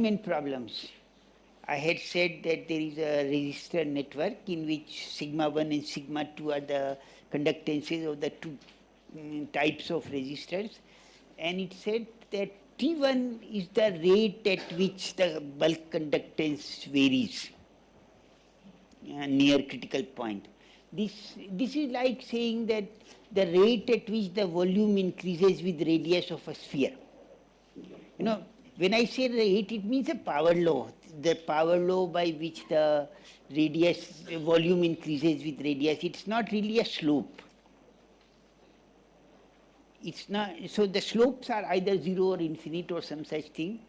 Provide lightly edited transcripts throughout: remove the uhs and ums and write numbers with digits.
assignment problems, I had said that there is a resistor network in which sigma 1 and sigma 2 are the conductances of the two types of resistors, and it said that T1 is the rate at which the bulk conductance varies near critical point. This is like saying that the rate at which the volume increases with radius of a sphere. You know, when I say rate, it means a power law, the power law by which the radius, volume increases with radius. It's not really a slope. It's not, so the slopes are either 0 or infinite or some such thing.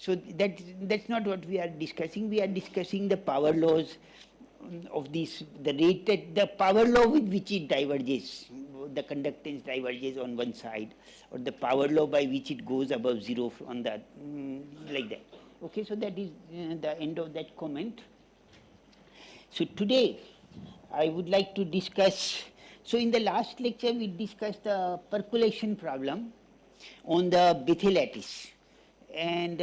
So that's not what we are discussing. We are discussing the power laws of this, the rate at the power law with which it diverges, the conductance diverges on one side, or the power law by which it goes above 0 on the, like that. Okay, so that is the end of that comment. So today I would like to discuss, so in the last lecture we discussed the percolation problem on the Bethe lattice, and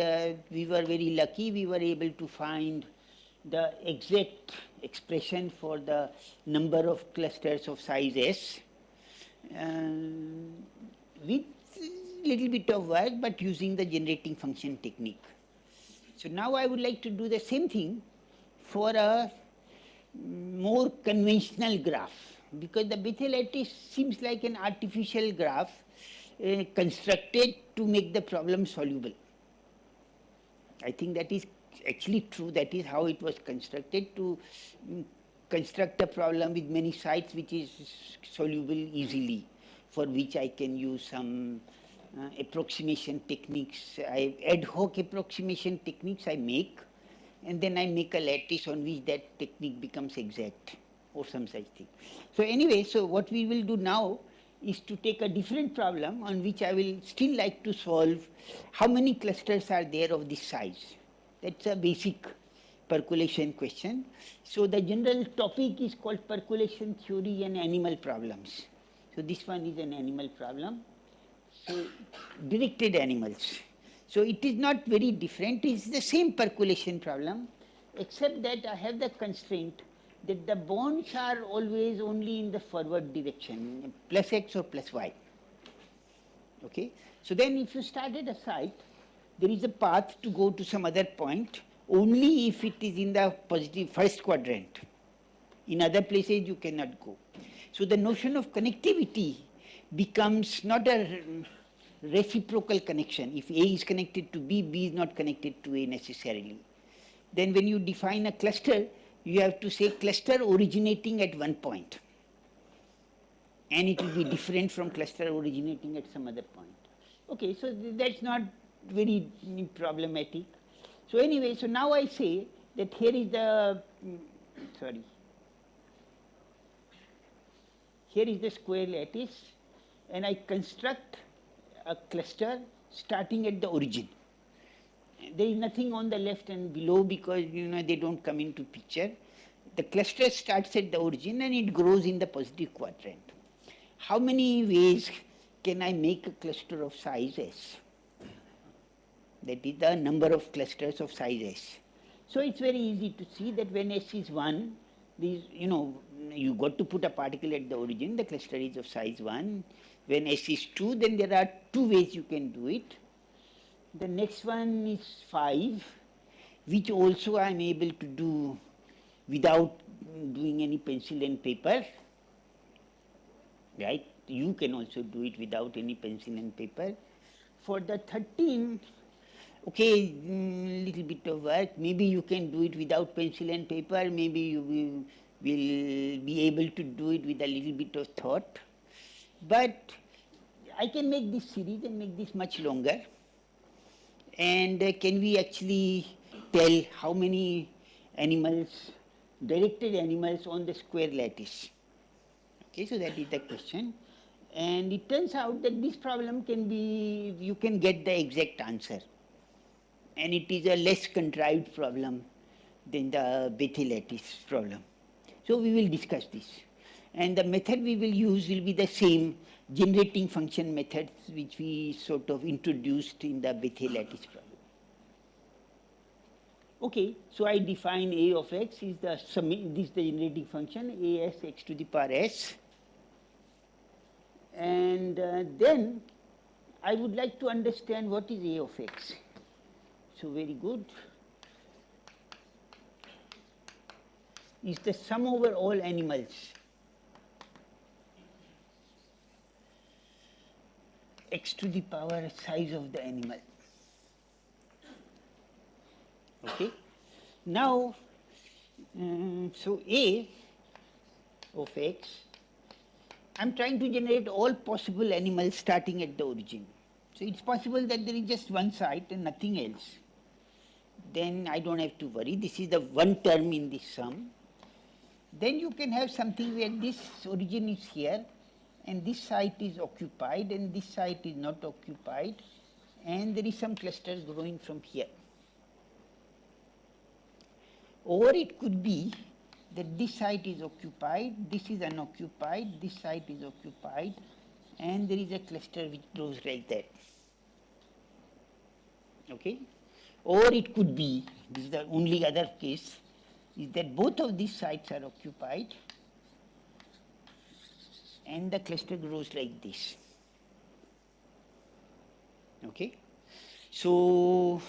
we were very lucky, we were able to find the exact expression for the number of clusters of size S with little bit of work, but using the generating function technique. So now I would like to do the same thing for a more conventional graph, because the Bethe lattice seems like an artificial graph constructed to make the problem soluble. I think that is actually true. That is how it was constructed, to construct a problem with many sides which is soluble easily, for which I can use some approximation techniques, ad hoc approximation techniques I make, and then I make a lattice on which that technique becomes exact or some such thing. So anyway, so what we will do now is to take a different problem on which I will still like to solve how many clusters are there of this size. That's a basic percolation question. So the general topic is called percolation theory and animal problems. So this one is an animal problem. So directed animals. So it is not very different, it is the same percolation problem, except that I have the constraint that the bonds are always only in the forward direction, plus x or plus y. Okay? So then if you start at a site, there is a path to go to some other point only if it is in the positive first quadrant. In other places you cannot go. So the notion of connectivity becomes not a reciprocal connection. If A is connected to B, B is not connected to A necessarily. Then when you define a cluster, you have to say cluster originating at one point, and it will be different from cluster originating at some other point. Okay, so that's not very problematic. So anyway, so now I say that here is the, here is the square lattice, and I construct a cluster starting at the origin. There is nothing on the left and below because they don't come into picture. The cluster starts at the origin and it grows in the positive quadrant. How many ways can I make a cluster of size S? That is the number of clusters of size S. So it's very easy to see that when S is 1, these, you got to put a particle at the origin, the cluster is of size 1. When S is 2, then there are 2 ways you can do it. The next one is 5, which also I am able to do without doing any pencil and paper. Right? You can also do it without any pencil and paper. For the 13, okay, little bit of work. Maybe you can do it without pencil and paper. Maybe you will be able to do it with a little bit of thought. But I can make this series and make this much longer. And can we actually tell how many animals, directed animals on the square lattice? Okay, so that is the question. And it turns out that this problem can be, you can get the exact answer. And it is a less contrived problem than the Bethe lattice problem. So we will discuss this. And the method we will use will be the same generating function methods which we sort of introduced in the Bethe lattice problem. Okay, so I define a of x is the this is the generating function a s x to the power s, and then I would like to understand what is a of x. So very good. Is the sum over all animals x to the power size of the animal. Okay. Now, so a of x, I'm trying to generate all possible animals starting at the origin. So it's possible that there is just one site and nothing else. Then I don't have to worry. This is the one term in this sum. Then you can have something where this origin is here and this site is occupied and this site is not occupied, and there is some clusters growing from here. Or it could be that this site is occupied, this is unoccupied, this site is occupied, and there is a cluster which grows like that. Okay? Or it could be, this is the only other case, is that both of these sites are occupied and the cluster grows like this. Okay? So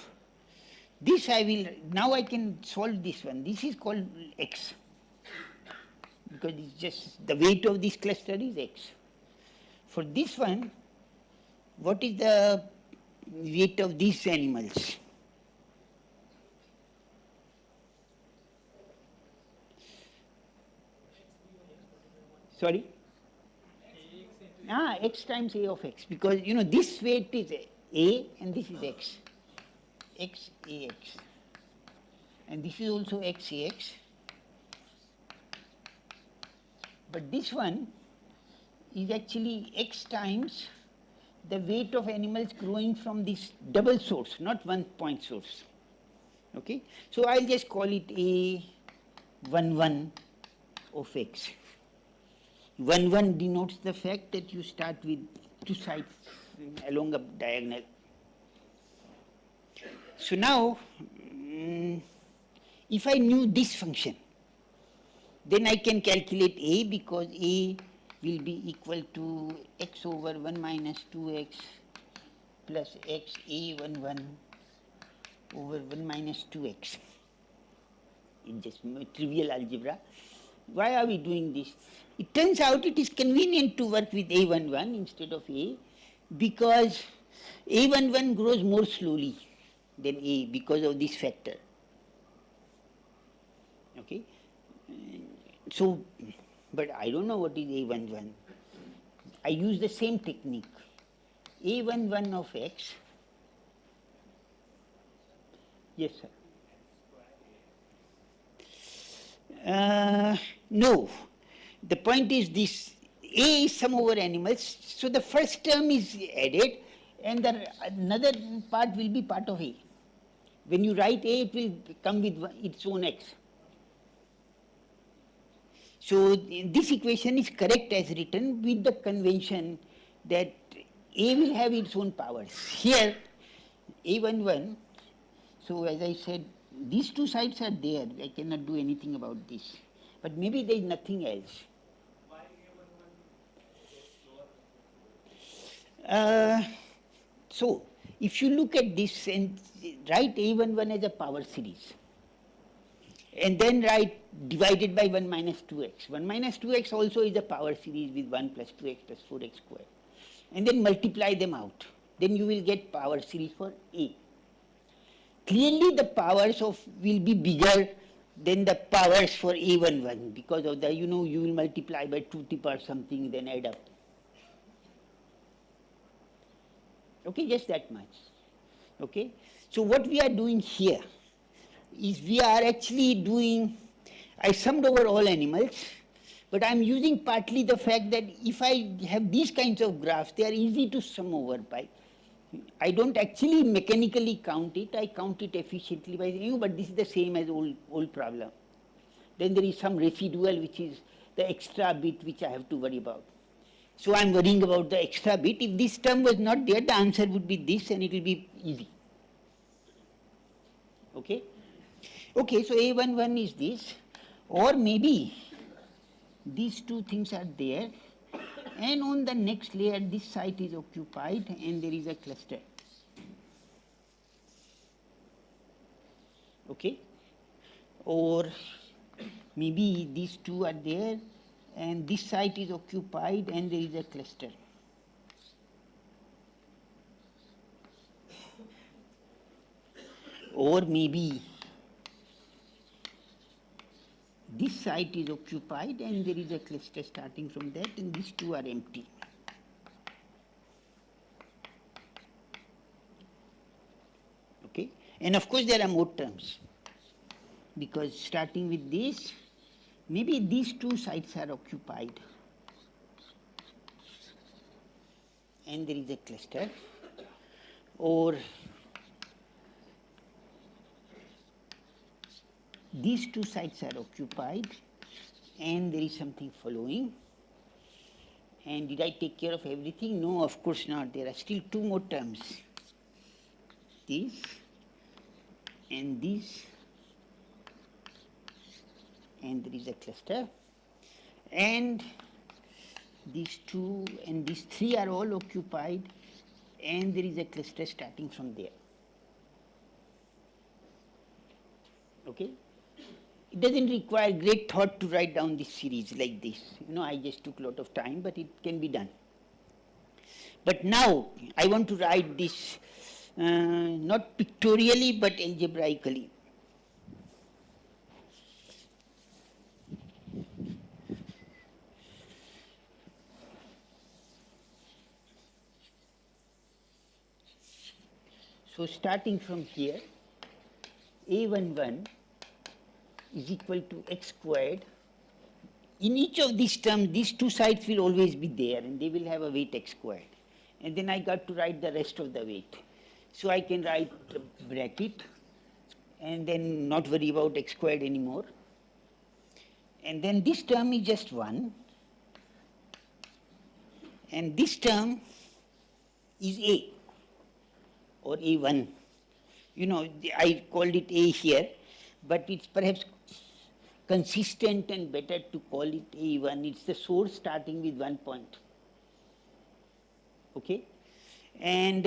this I will, now I can solve this one. This is called x, because it's just the weight of this cluster is x. For this one, what is the weight of these animals? Sorry? X times a of x, because you know this weight is a and this is x. X ax. And this is also x ax. But this one is actually x times the weight of animals growing from this double source, not one point source. Okay? So I'll just call it a11 of x. 1 denotes the fact that you start with two sides along a diagonal. So now, if I knew this function, then I can calculate a, because a will be equal to x over 1 minus 2x plus x a11 over 1 minus 2x. It's just trivial algebra. Why are we doing this? It turns out it is convenient to work with a11 instead of a, because a11 grows more slowly than a because of this factor. Okay? So, but I don't know what is a11. I use the same technique. a11 of x. Yes, sir. No. The point is this, a is sum over animals, so the first term is added and another part will be part of a. When you write a, it will come with its own x. So this equation is correct as written, with the convention that a will have its own powers. Here, a11, so as I said, these two sides are there, I cannot do anything about this. But maybe there is nothing else. So, if you look at this and write a11 as a power series, and then write divided by 1 minus 2x. 1 minus 2x also is a power series with 1 plus 2x plus 4x squared. And then multiply them out. Then you will get power series for a. Clearly the powers will be bigger than the powers for a11, because of the, you will multiply by 2 to the power something, then add up. Okay, just that much. Okay, so what we are doing here is we are actually doing, I summed over all animals, but I am using partly the fact that if I have these kinds of graphs, they are easy to sum over by. I don't actually mechanically count it, I count it efficiently by saying, but this is the same as old problem. Then there is some residual which is the extra bit which I have to worry about. So I am worrying about the extra bit. If this term was not there, the answer would be this and it will be easy. Okay? Okay, so A11 is this, or maybe these two things are there, and on the next layer this site is occupied and there is a cluster. Okay, or maybe these two are there and this site is occupied and there is a cluster. Or maybe this site is occupied and there is a cluster starting from that and these two are empty. Okay, and of course there are more terms, because starting with this, maybe these two sites are occupied and there is a cluster, or these two sites are occupied and there is something following. And did I take care of everything? No, of course not. There are still two more terms. This and this, and there is a cluster. And these two and these three are all occupied and there is a cluster starting from there. Okay? It doesn't require great thought to write down this series like this. I just took a lot of time, but it can be done. But now I want to write this not pictorially but algebraically. So starting from here, A11 is equal to x squared. In each of these terms, these two sides will always be there and they will have a weight x squared. And then I got to write the rest of the weight. So I can write a bracket and then not worry about x squared anymore. And then this term is just 1. And this term is A or A1. I called it A here, but it's perhaps consistent and better to call it A1. It's the source starting with 1 point. Okay?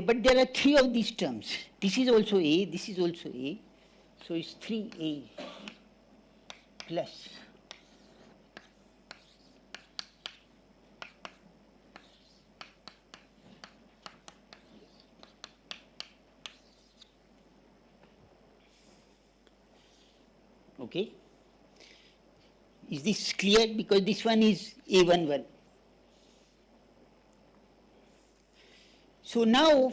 But there are 3 of these terms. This is also A, this is also A. So it's 3A plus okay. Is this clear? Because this one is A11. So now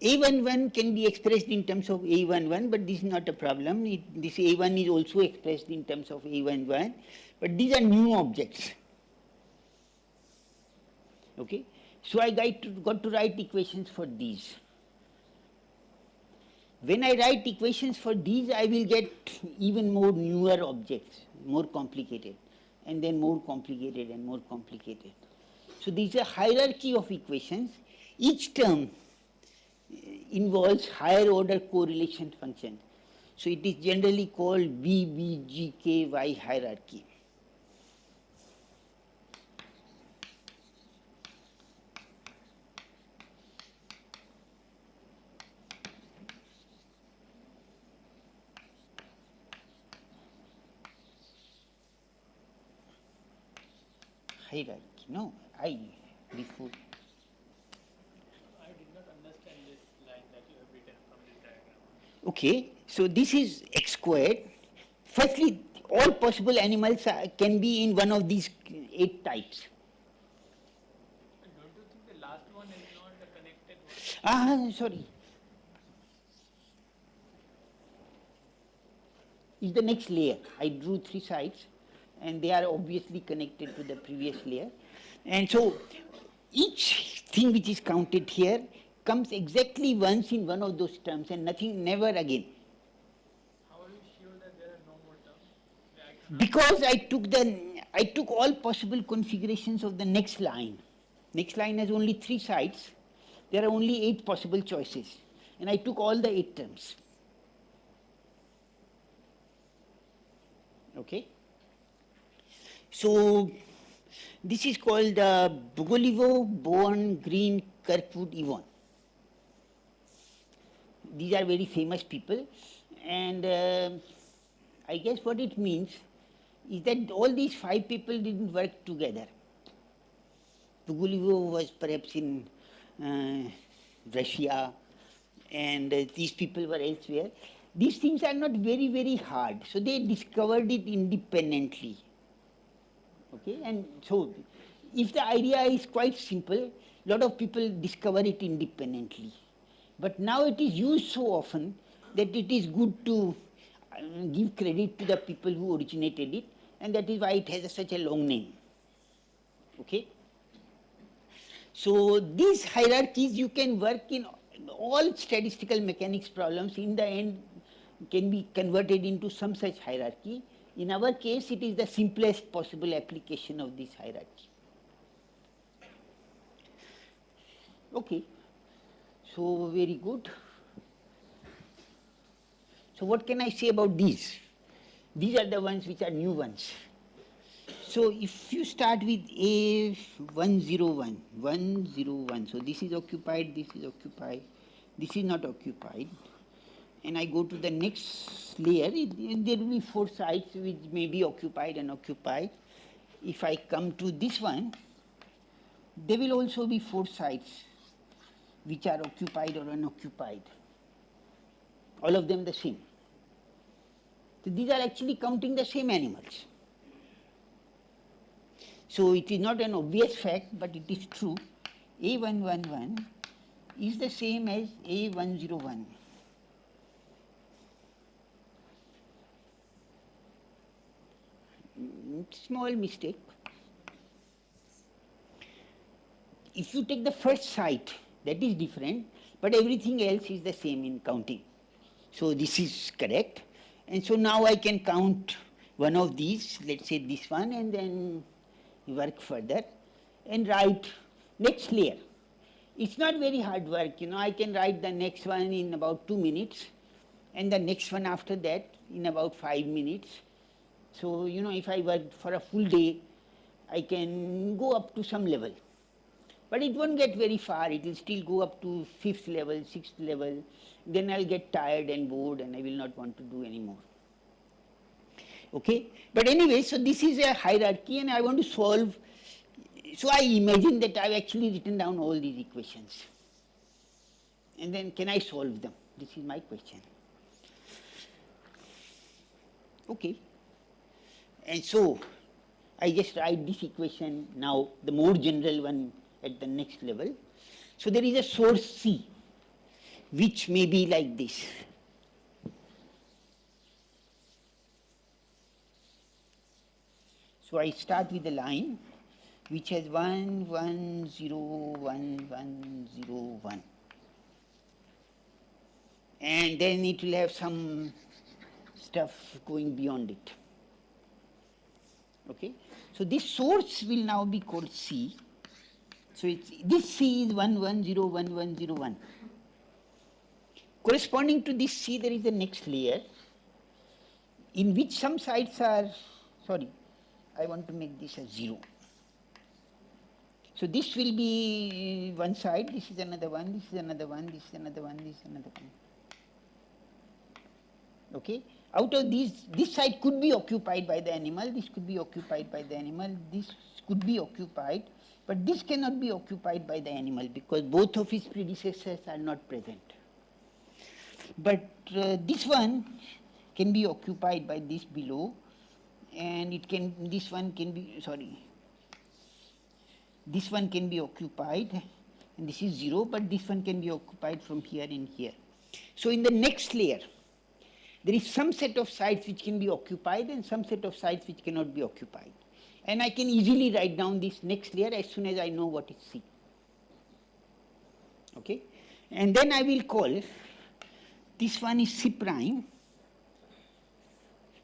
A11 can be expressed in terms of A11, but this is not a problem. This A1 is also expressed in terms of A11, but these are new objects. Okay? So I got to write equations for these. When I write equations for these, I will get even more newer objects, more complicated, and then more complicated and more complicated. So there is a hierarchy of equations. Each term involves higher order correlation function. So it is generally called BBGKY hierarchy. Hierarchy, no, I before. I did not understand this line that you have written from this diagram. Okay, so this is x squared. Firstly, all possible animals can be in one of these 8 types. And don't you think the last one is not the connected one? Sorry. Is the next layer. I drew 3 sides and they are obviously connected to the previous layer. And so each thing which is counted here comes exactly once in one of those terms and never again. How are you sure that there are no more terms? Because I took all possible configurations of the next line. Next line has only 3 sides. There are only 8 possible choices. And I took all the 8 terms. Okay. So this is called Bogolivo, Bourne, Green, Kirkwood, Yvonne. These are very famous people, and I guess what it means is that all these 5 people didn't work together. Tugulev was perhaps in uh, Russia, and these people were elsewhere. These things are not very, very hard, so they discovered it independently. Okay, and so if the idea is quite simple, a lot of people discover it independently. But now it is used so often that it is good to give credit to the people who originated it, and that is why it has such a long name. Okay. So these hierarchies you can work in all statistical mechanics problems, in the end can be converted into some such hierarchy. In our case, it is the simplest possible application of this hierarchy. Okay, so very good. So what can I say about these? These are the ones which are new ones. So if you start with A101, 101, so this is occupied, this is occupied, this is not occupied, and I go to the next layer, there will be 4 sites which may be occupied and occupied. If I come to this one, there will also be 4 sites which are occupied or unoccupied, all of them the same. So these are actually counting the same animals. So it is not an obvious fact, but it is true. A111 is the same as A101. Small mistake. If you take the first site, that is different, but everything else is the same in counting. So this is correct. And so now I can count one of these, let's say this one, and then work further and write next layer. It's not very hard work, I can write the next one in about 2 minutes and the next one after that in about 5 minutes. So, if I work for a full day, I can go up to some level. But it won't get very far, it will still go up to 5th level, 6th level, then I'll get tired and bored and I will not want to do anymore. Okay, but anyway, so this is a hierarchy and I want to solve, so I imagine that I've actually written down all these equations. And then can I solve them? This is my question. Okay, and so I just write this equation now, the more general one at the next level. So there is a source C, which may be like this. So I start with a line which has 1, 1, 0, 1, 1, 0, 1. And then it will have some stuff going beyond it. Okay? So this source will now be called C. So this C is 1, 1, 0, 1, 1, 0, 1. Corresponding to this C, there is the next layer in which some sites are, I want to make this a 0. So this will be one side, this is another one, this is another one, this is another one, this is another one. Okay? Out of these, this side could be occupied by the animal, this could be occupied by the animal, this could be occupied, but this cannot be occupied by the animal because both of its predecessors are not present. But this one can be occupied by this below, and this one can be occupied, and this is 0, but this one can be occupied from here and here. So in the next layer, there is some set of sites which can be occupied and some set of sites which cannot be occupied. And I can easily write down this next layer as soon as I know what is C. Okay? And then I will call, this one is C prime.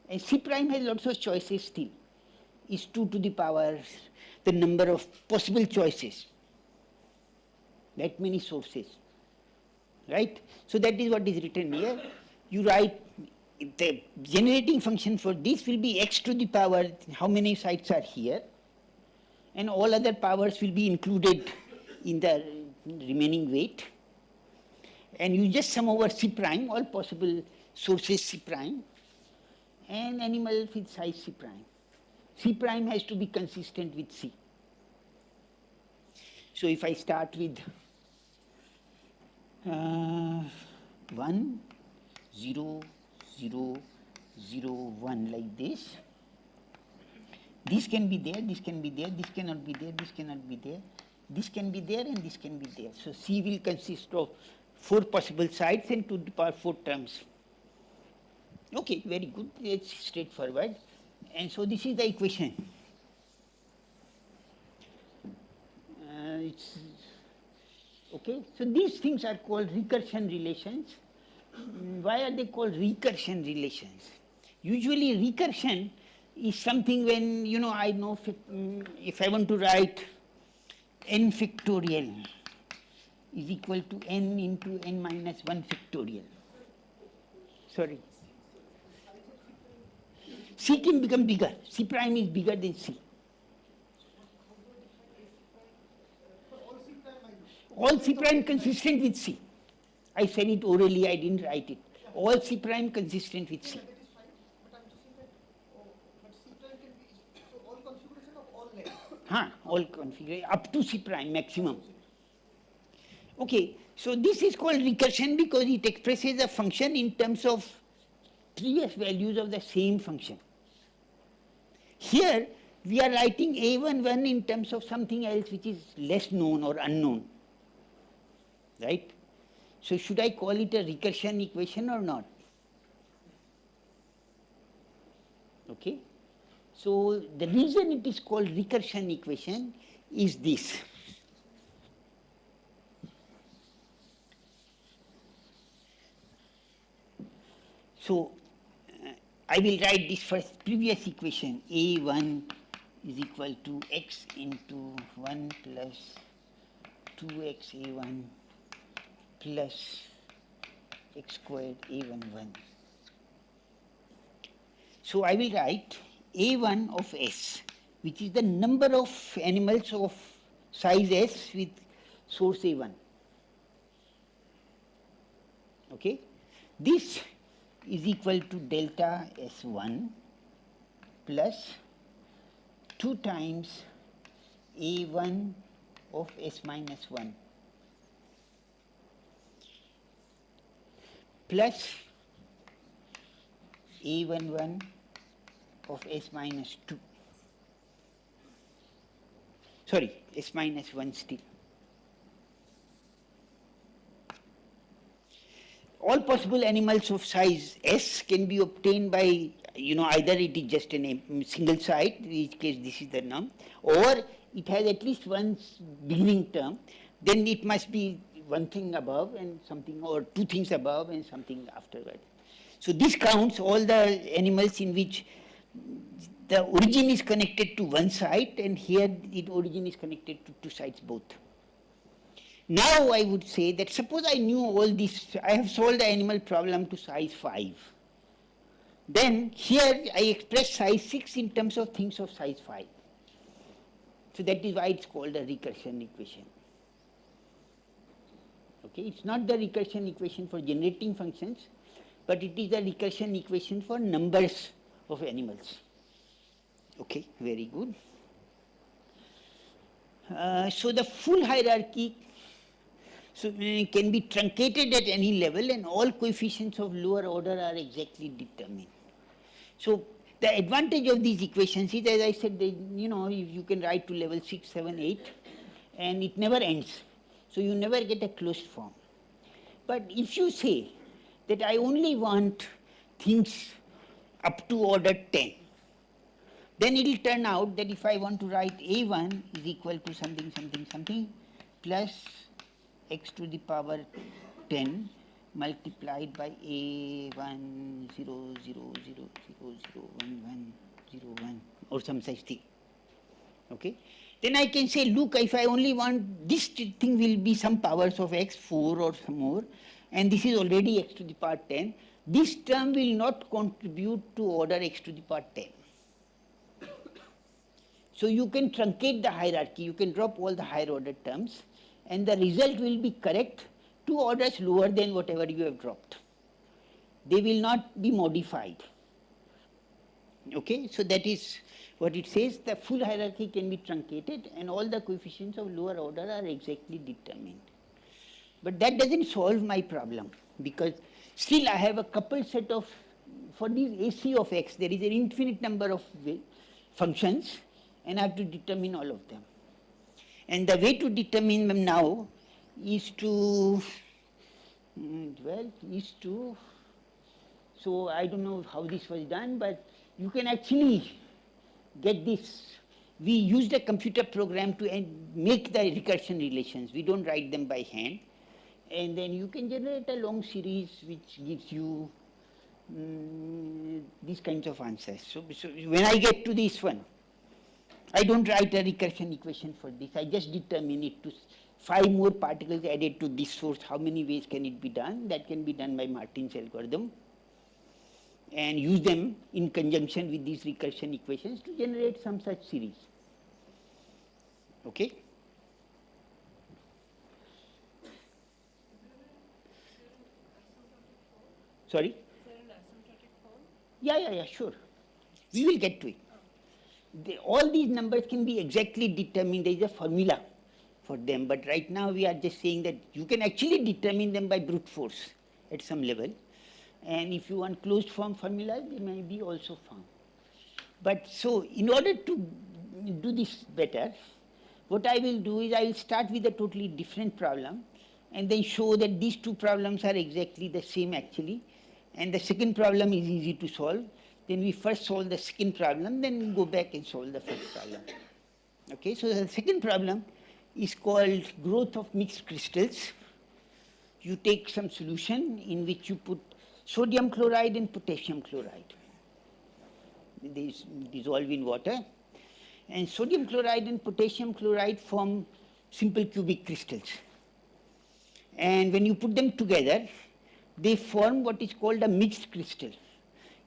And C prime has lots of choices still. Is 2 to the power, the number of possible choices. That many sources. Right? So that is what is written here. You write the generating function for this will be x to the power, how many sites are here, and all other powers will be included in the remaining weight. And you just sum over C prime, all possible sources C prime, and animal with size C prime. C prime has to be consistent with C. So if I start with 1, 0, 0, 0, 1 like this can be there, this can be there, this cannot be there, this cannot be there, this can be there, and this can be there. So C will consist of 4 possible sides and 2 to the power 4 terms. Okay, very good, it's straightforward. And so this is the equation. Okay, so these things are called recursion relations. Why are they called recursion relations? Usually recursion is something when, I know if I want to write n factorial is equal to n into n minus 1 factorial. Sorry. C can become bigger. C prime is bigger than C. All C prime consistent with C. I said it orally, I didn't write it. All C prime consistent with C. All configuration up to C prime maximum. Okay, so this is called recursion because it expresses a function in terms of previous values of the same function. Here we are writing a11 in terms of something else which is less known or unknown, right? So should I call it a recursion equation or not? Okay. So the reason it is called recursion equation is this. So I will write this first previous equation. A1 is equal to x into 1 plus 2x a1 plus x squared a11. So I will write a1 of s, which is the number of animals of size s with source a1. Okay, this is equal to delta s1 plus 2 times a1 of s minus 1 plus a11 of s minus 2. Sorry, s minus 1 still. All possible animals of size s can be obtained by, either it is just a single site, in which case this is the norm, or it has at least one beginning term, then it must be one thing above and something, or two things above and something afterward. So this counts all the animals in which the origin is connected to one site, and here the origin is connected to two sites both. Now I would say that suppose I knew all this, I have solved the animal problem to size 5. Then here I express size 6 in terms of things of size 5. So that is why it's called a recursion equation. Okay, it's not the recursion equation for generating functions, but it is the recursion equation for numbers of animals. Okay, very good. So the full hierarchy can be truncated at any level, and all coefficients of lower order are exactly determined. So the advantage of these equations is, as I said, you can write to level 6, 7, 8, and it never ends. So you never get a closed form. But if you say that I only want things up to order 10, then it will turn out that if I want to write a1 is equal to something, something, something, plus x to the power 10 multiplied by a1 0 0 0 0 0 1 1 0 1 or some such thing. Okay, then I can say, look, if I only want this thing will be some powers of x, 4 or some more, and this is already x to the power 10, this term will not contribute to order x to the power 10. So you can truncate the hierarchy, you can drop all the higher order terms, and the result will be correct 2 orders lower than whatever you have dropped. They will not be modified. Okay, so that is what it says. The full hierarchy can be truncated and all the coefficients of lower order are exactly determined. But that doesn't solve my problem, because still I have a coupled set of, for this AC of x, there is an infinite number of functions, and I have to determine all of them. And the way to determine them now is to, so I don't know how this was done, but you can actually get this. We use the computer program to make the recursion relations. We don't write them by hand. And then you can generate a long series which gives you these kinds of answers. So when I get to this one, I don't write a recursion equation for this. I just determine it to 5 more particles added to this source. How many ways can it be done? That can be done by Martin's algorithm. And use them in conjunction with these recursion equations to generate some such series. Okay? Sorry? Is there an asymptotic form? Yeah, sure. We will get to it. All these numbers can be exactly determined. There is a formula for them, but right now we are just saying that you can actually determine them by brute force at some level. And if you want closed form formulas, they may be also found. But so in order to do this better, what I will do is I will start with a totally different problem and then show that these 2 problems are exactly the same actually. And the second problem is easy to solve. Then we first solve the second problem, then go back and solve the first problem. Okay, so the second problem is called growth of mixed crystals. You take some solution in which you put sodium chloride and potassium chloride. They dissolve in water. And sodium chloride and potassium chloride form simple cubic crystals. And when you put them together, they form what is called a mixed crystal,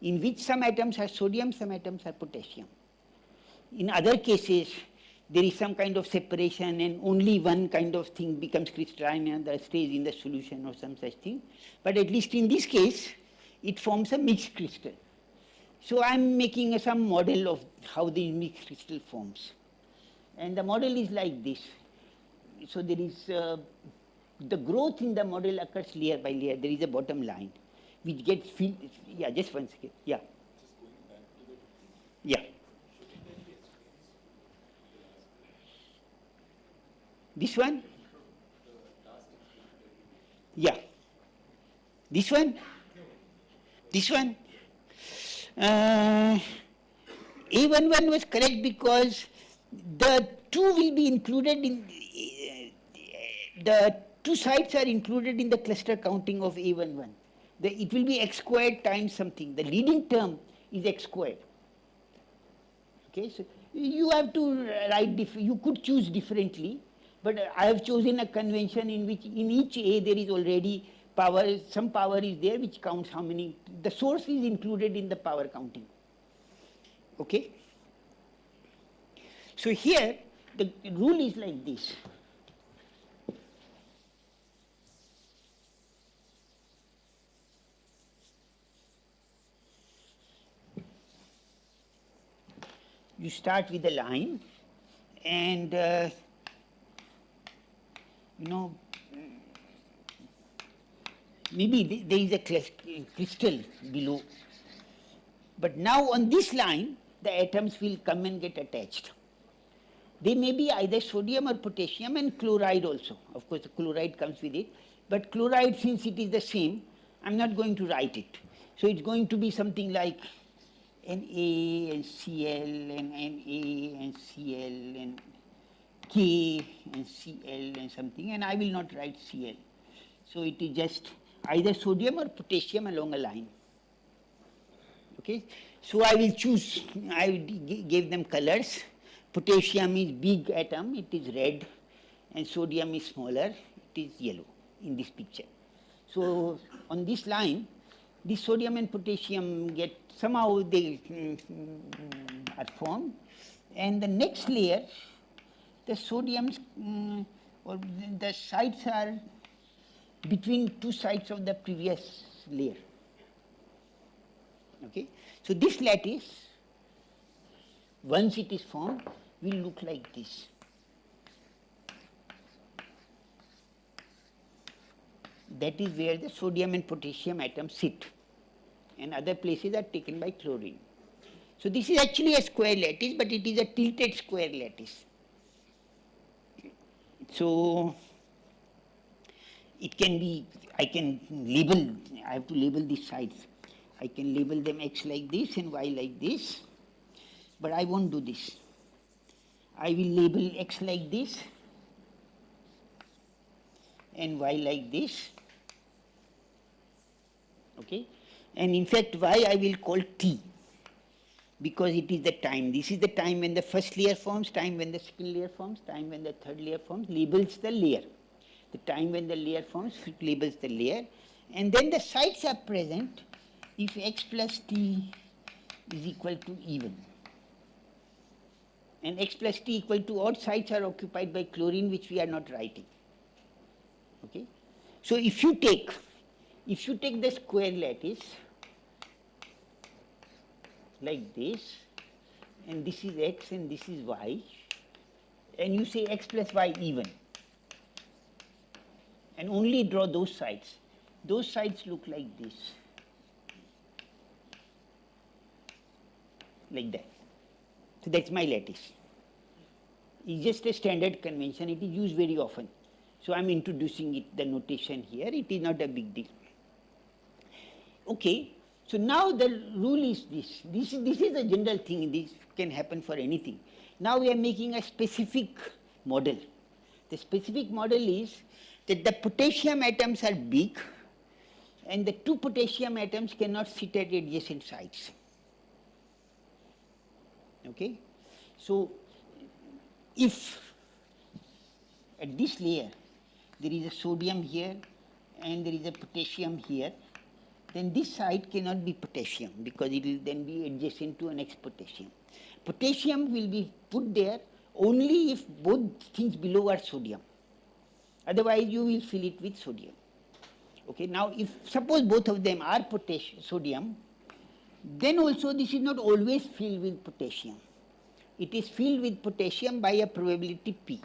in which some atoms are sodium, some atoms are potassium. In other cases, there is some kind of separation and only one kind of thing becomes crystalline and the other stays in the solution or some such thing. But at least in this case, it forms a mixed crystal. So I am making some model of how the mixed crystal forms. And the model is like this. So there is, the growth in the model occurs layer by layer. There is a bottom line which gets filled. Yeah, just one second. Yeah. Just going back to the. Yeah. This one? Yeah. This one? This one? A11 was correct because the 2 will be included in, the 2 sites are included in the cluster counting of A11. It will be x squared times something. The leading term is x squared. Okay, so you have to write, you could choose differently, but I have chosen a convention in which in each A there is already power, some power is there which counts how many, the source is included in the power counting. Okay? So here the rule is like this. You start with a line and maybe there is a crystal below. But now on this line, the atoms will come and get attached. They may be either sodium or potassium and chloride also. Of course, the chloride comes with it. But chloride, since it is the same, I'm not going to write it. So it's going to be something like Na and Cl and Na and Cl and K and Cl and something, and I will not write Cl. So it is just either sodium or potassium along a line. Okay, so I will choose, I gave them colors. Potassium is big atom, it is red, and sodium is smaller, it is yellow in this picture. So on this line, the sodium and potassium get somehow they are formed, and the next layer, the sodiums or the sites are between two sides of the previous layer. Okay, so this lattice, once it is formed, will look like this. That is where the sodium and potassium atoms sit, and other places are taken by chlorine. So this is actually a square lattice, but it is a tilted square lattice. So it can be, I can label, I have to label these sides. I can label them X like this and Y like this, but I won't do this. I will label X like this and Y like this. Okay, and in fact Y I will call T, because it is the time. This is the time when the first layer forms, time when the second layer forms, time when the third layer forms, labels the layer. The time when the layer forms labels the layer, and then the sites are present if X plus T is equal to even. And X plus T equal to odd sites are occupied by chlorine, which we are not writing. Okay, so if you take the square lattice like this, and this is X and this is Y, and you say X plus Y even, and only draw those sides look like this, like that. So that's my lattice. It's just a standard convention, it is used very often. So I'm introducing it, the notation here, it is not a big deal. Okay, so now the rule is this. This is a general thing, this can happen for anything. Now we are making a specific model. The specific model is that the potassium atoms are big and the two potassium atoms cannot sit at adjacent sites. Okay, so if at this layer there is a sodium here and there is a potassium here, then this side cannot be potassium because it will then be adjacent to an X potassium. Potassium will be put there only if both things below are sodium. Otherwise you will fill it with sodium. Okay, now if suppose both of them are sodium, then also this is not always filled with potassium. It is filled with potassium by a probability P.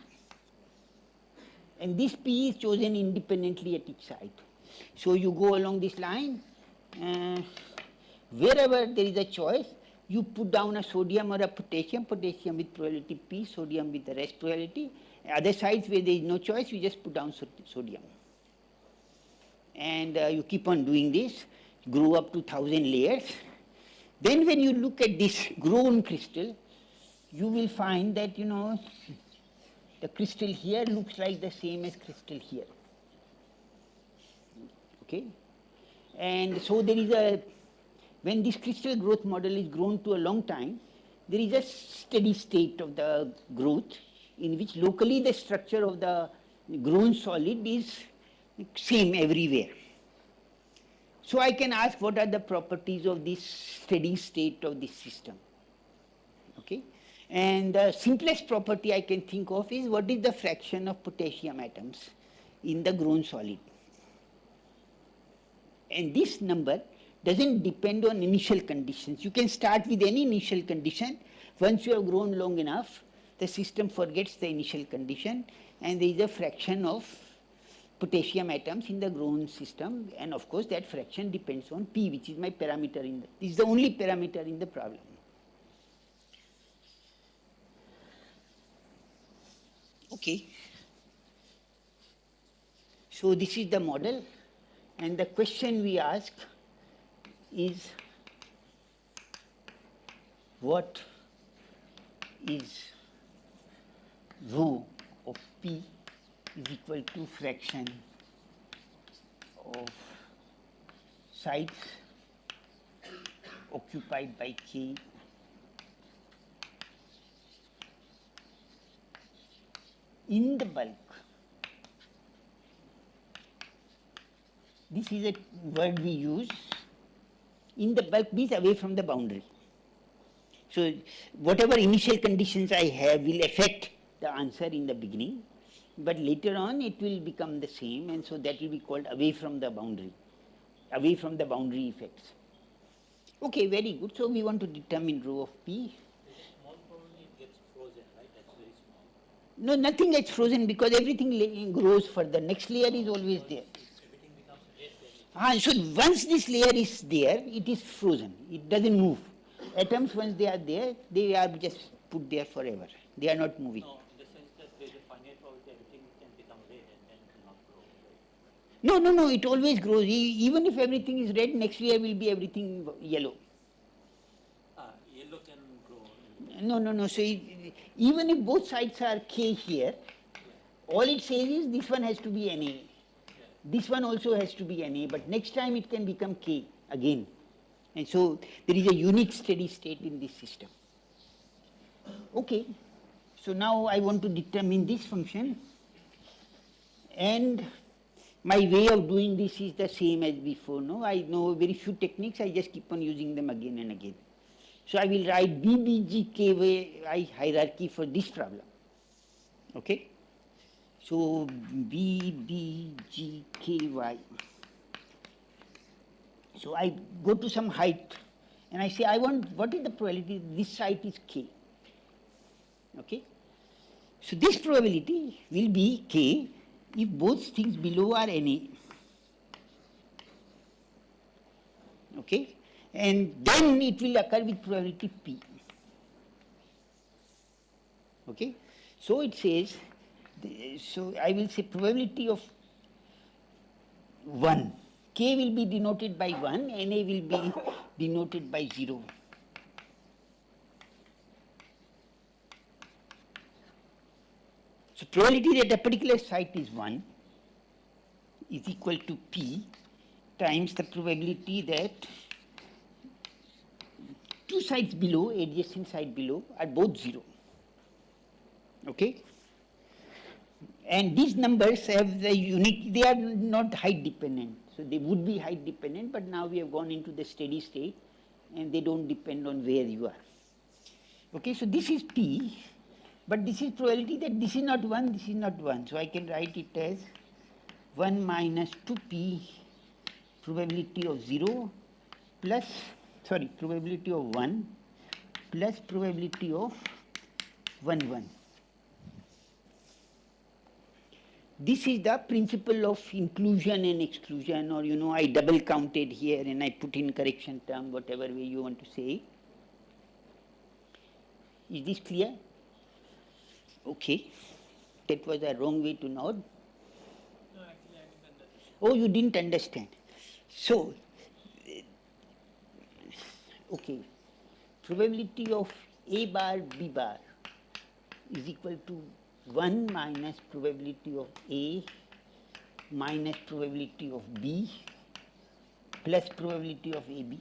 And this P is chosen independently at each side. So you go along this line, wherever there is a choice, you put down a sodium or a potassium with probability P, sodium with the rest probability. Other sides where there is no choice, you just put down sodium. And you keep on doing this, grow up to 1,000 layers. Then when you look at this grown crystal, you will find that, the crystal here looks like the same as crystal here. Okay? And so there is when this crystal growth model is grown to a long time, there is a steady state of the growth in which locally the structure of the grown solid is same everywhere. So I can ask what are the properties of this steady state of this system. Okay? And the simplest property I can think of is what is the fraction of potassium atoms in the grown solid. And this number doesn't depend on initial conditions. You can start with any initial condition. Once you have grown long enough, the system forgets the initial condition and there is a fraction of potassium atoms in the grown system, and of course that fraction depends on P, which is my parameter this is the only parameter in the problem. Okay. So this is the model, and the question we ask is what is rho of P is equal to fraction of sites occupied by K in the bulk. This is a word we use in the bulk means away from the boundary. So whatever initial conditions I have will affect the answer in the beginning, but later on it will become the same, and so that will be called away from the boundary effects. Okay, very good. So we want to determine rho of P. Small probably it gets frozen, right? That's very small. No, nothing gets frozen because everything grows further. Next layer is always there. Everything becomes red then. So once this layer is there, it is frozen. It doesn't move. Atoms, once they are there, they are just put there forever. They are not moving. No, in the sense that there is a finite probability everything can become red and then it will not grow. Right? No, it always grows. Even if everything is red, next layer will be everything yellow. Yellow can grow. No. So even if both sides are K here, all it says is this one has to be Na. This one also has to be Na, but next time it can become K again. And so there is a unique steady state in this system. Okay, so now I want to determine this function, and my way of doing this is the same as before. No, I know very few techniques, I just keep on using them again and again. So I will write BBGKY hierarchy for this problem. Okay? So BBGKY. So I go to some height and I say what is the probability this site is K? Okay? So this probability will be K if both things below are Na. Okay? And then it will occur with probability P. Okay? So it says, so I will say probability of 1. K will be denoted by 1, Na will be denoted by 0. So probability that a particular site is 1 is equal to P times the probability that two sides below, adjacent side below, are both 0. Okay? And these numbers have the unique, they are not height dependent. So they would be height dependent, but now we have gone into the steady state and they don't depend on where you are. Okay, so this is P, but this is probability that this is not 1, this is not 1. So I can write it as 1 minus 2P probability of 0 plus, probability of 1 plus probability of 1. This is the principle of inclusion and exclusion, or I double counted here and I put in correction term, whatever way you want to say. Is this clear? Okay. That was a wrong way to nod. No, actually I didn't understand. Oh, you didn't understand. So, okay. Probability of A bar B bar is equal to 1 minus probability of A minus probability of B plus probability of AB.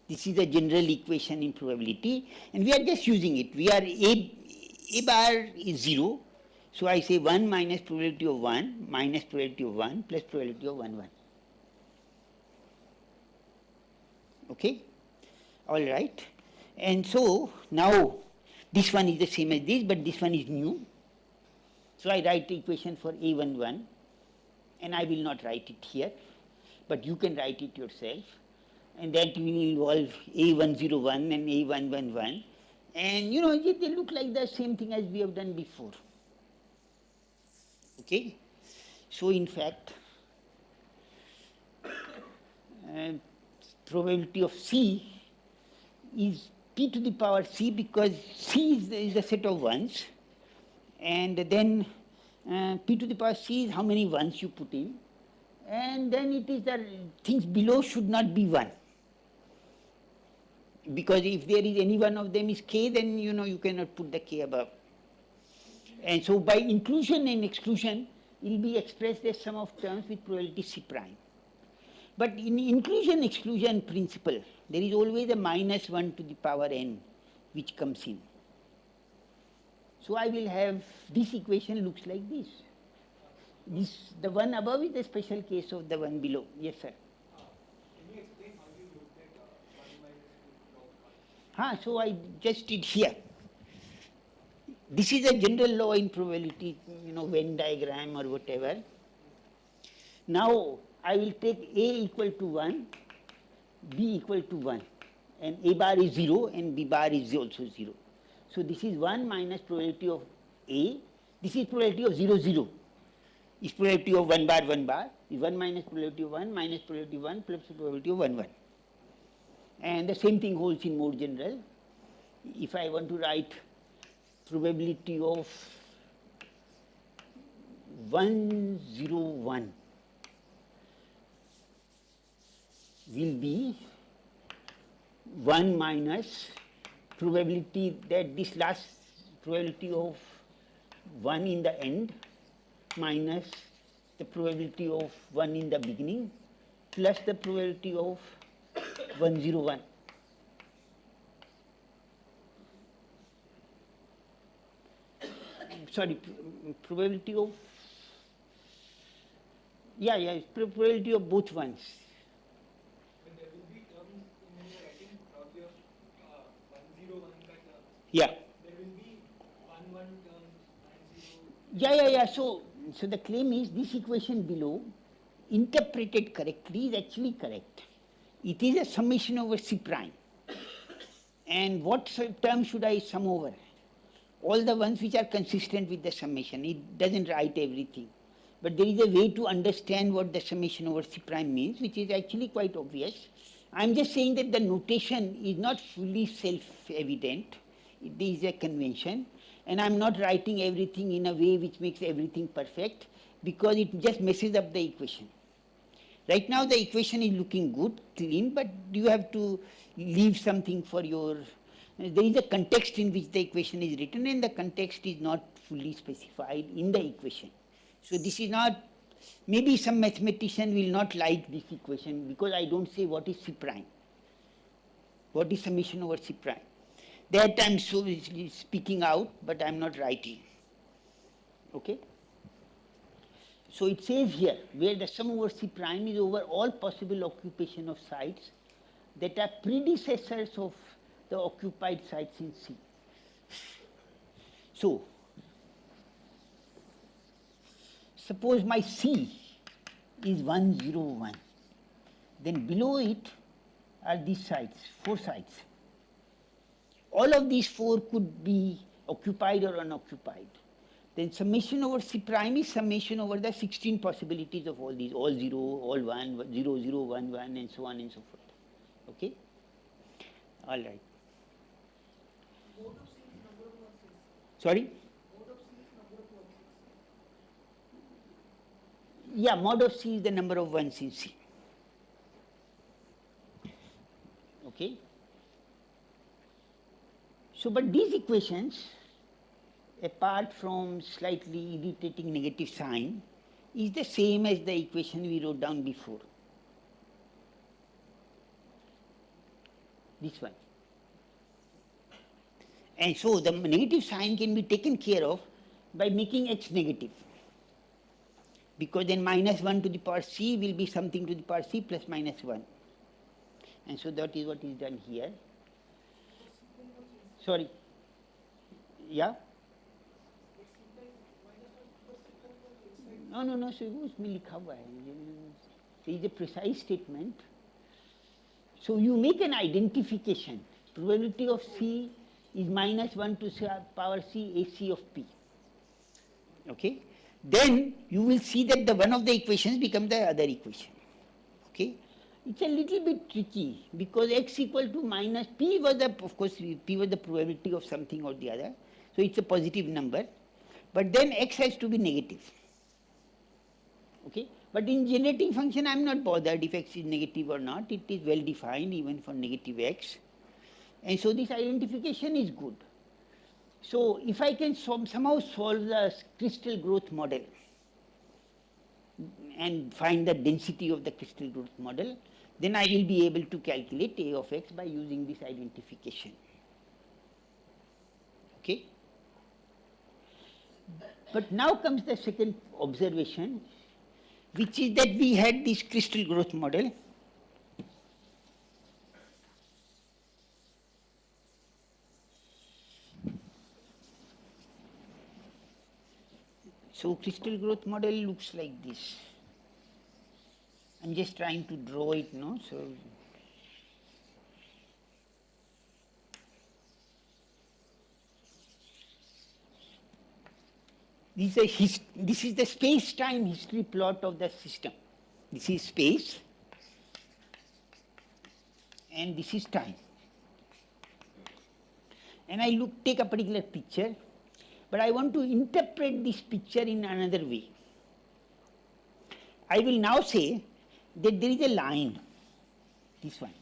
This is a general equation in probability and we are just using it. We are A bar is 0. So I say 1 minus probability of 1 minus probability of 1 plus probability of 1. Okay? All right. And so now this one is the same as this, but this one is new. So I write the equation for A11 and I will not write it here, but you can write it yourself. And that will involve A101 and A111. And they look like the same thing as we have done before. Okay? So in fact, probability of C is P to the power C because C is a set of ones, and then P to the power C is how many ones you put in, and then it is that things below should not be 1. Because if there is any one of them is K, then you cannot put the K above. And so by inclusion and exclusion, it will be expressed as sum of terms with probability C prime. But in inclusion-exclusion principle, there is always a minus 1 to the power n which comes in. So I will have, this equation looks like this. This, the one above is the special case of the one below. Yes, sir. Can you explain how you looked at 1 minus 2 log 1? So I just did here. This is a general law in probability, Venn diagram or whatever. Now I will take A equal to 1, B equal to 1, and A bar is 0 and B bar is also 0. So this is 1 minus probability of A. This is probability of 0, 0. Is probability of 1 bar, is 1 minus probability of 1 minus probability of 1 plus probability of 1, 1. And the same thing holds in more general. If I want to write probability of 1, 0, 1 will be 1 minus probability that this last probability of 1 in the end minus the probability of 1 in the beginning plus the probability of 101. Sorry, probability of, probability of both ones. But there will be terms in when you're writing probably of 101 by terms. Yeah. There will be 1 terms, 90. So the claim is this equation below, interpreted correctly, is actually correct. It is a summation over C prime. And what term should I sum over? All the ones which are consistent with the summation. It doesn't write everything. But there is a way to understand what the summation over C prime means, which is actually quite obvious. I'm just saying that the notation is not fully self-evident. It is a convention. And I'm not writing everything in a way which makes everything perfect, because it just messes up the equation. Right now the equation is looking good, clean, but you have to leave something for your... There is a context in which the equation is written, and the context is not fully specified in the equation. So this is not... Maybe some mathematician will not like this equation because I don't say what is C prime. What is summation over C prime. That I'm so speaking out, but I'm not writing. Okay? So it says here, where the sum over C prime is over all possible occupation of sites that are predecessors of the occupied sites in C. So, suppose my C is 1, 0, 1. Then below it are these sites, 4 sites. All of these 4 could be occupied or unoccupied. Then summation over C prime is summation over the 16 possibilities of all these, all 0, all 1, 0, 0, 1, 1, and so on and so forth. Okay? All right. Mode of C is number of verses. Sorry? Mode of C is number of verses. Yeah, mod of C is the number of ones in C. Okay? So, but these equations, apart from slightly irritating negative sign, is the same as the equation we wrote down before. This one. And so the negative sign can be taken care of by making x negative. Because then minus 1 to the power C will be something to the power C plus minus 1. And so that is what is done here. Sorry. Yeah? No, so उसमें लिखा हुआ है. There is a precise statement. So you make an identification. Probability of C is minus 1 to the power C AC of P. Okay? Then you will see that the one of the equations becomes the other equation. Okay? It's a little bit tricky because x equal to minus P was the, of course, P was the probability of something or the other. So it's a positive number. But then x has to be negative. Okay? But in generating function, I'm not bothered if x is negative or not. It is well defined even for negative x. And so this identification is good. So if I can somehow solve the crystal growth model and find the density of the crystal growth model, then I will be able to calculate A of x by using this identification. Okay? But now comes the second observation, which is that we had this crystal growth model. So crystal growth model looks like this. I'm just trying to draw it, no? So this is the space-time history plot of the system. This is space, and this is time. And I take a particular picture, but I want to interpret this picture in another way. I will now say that there is a line, this one.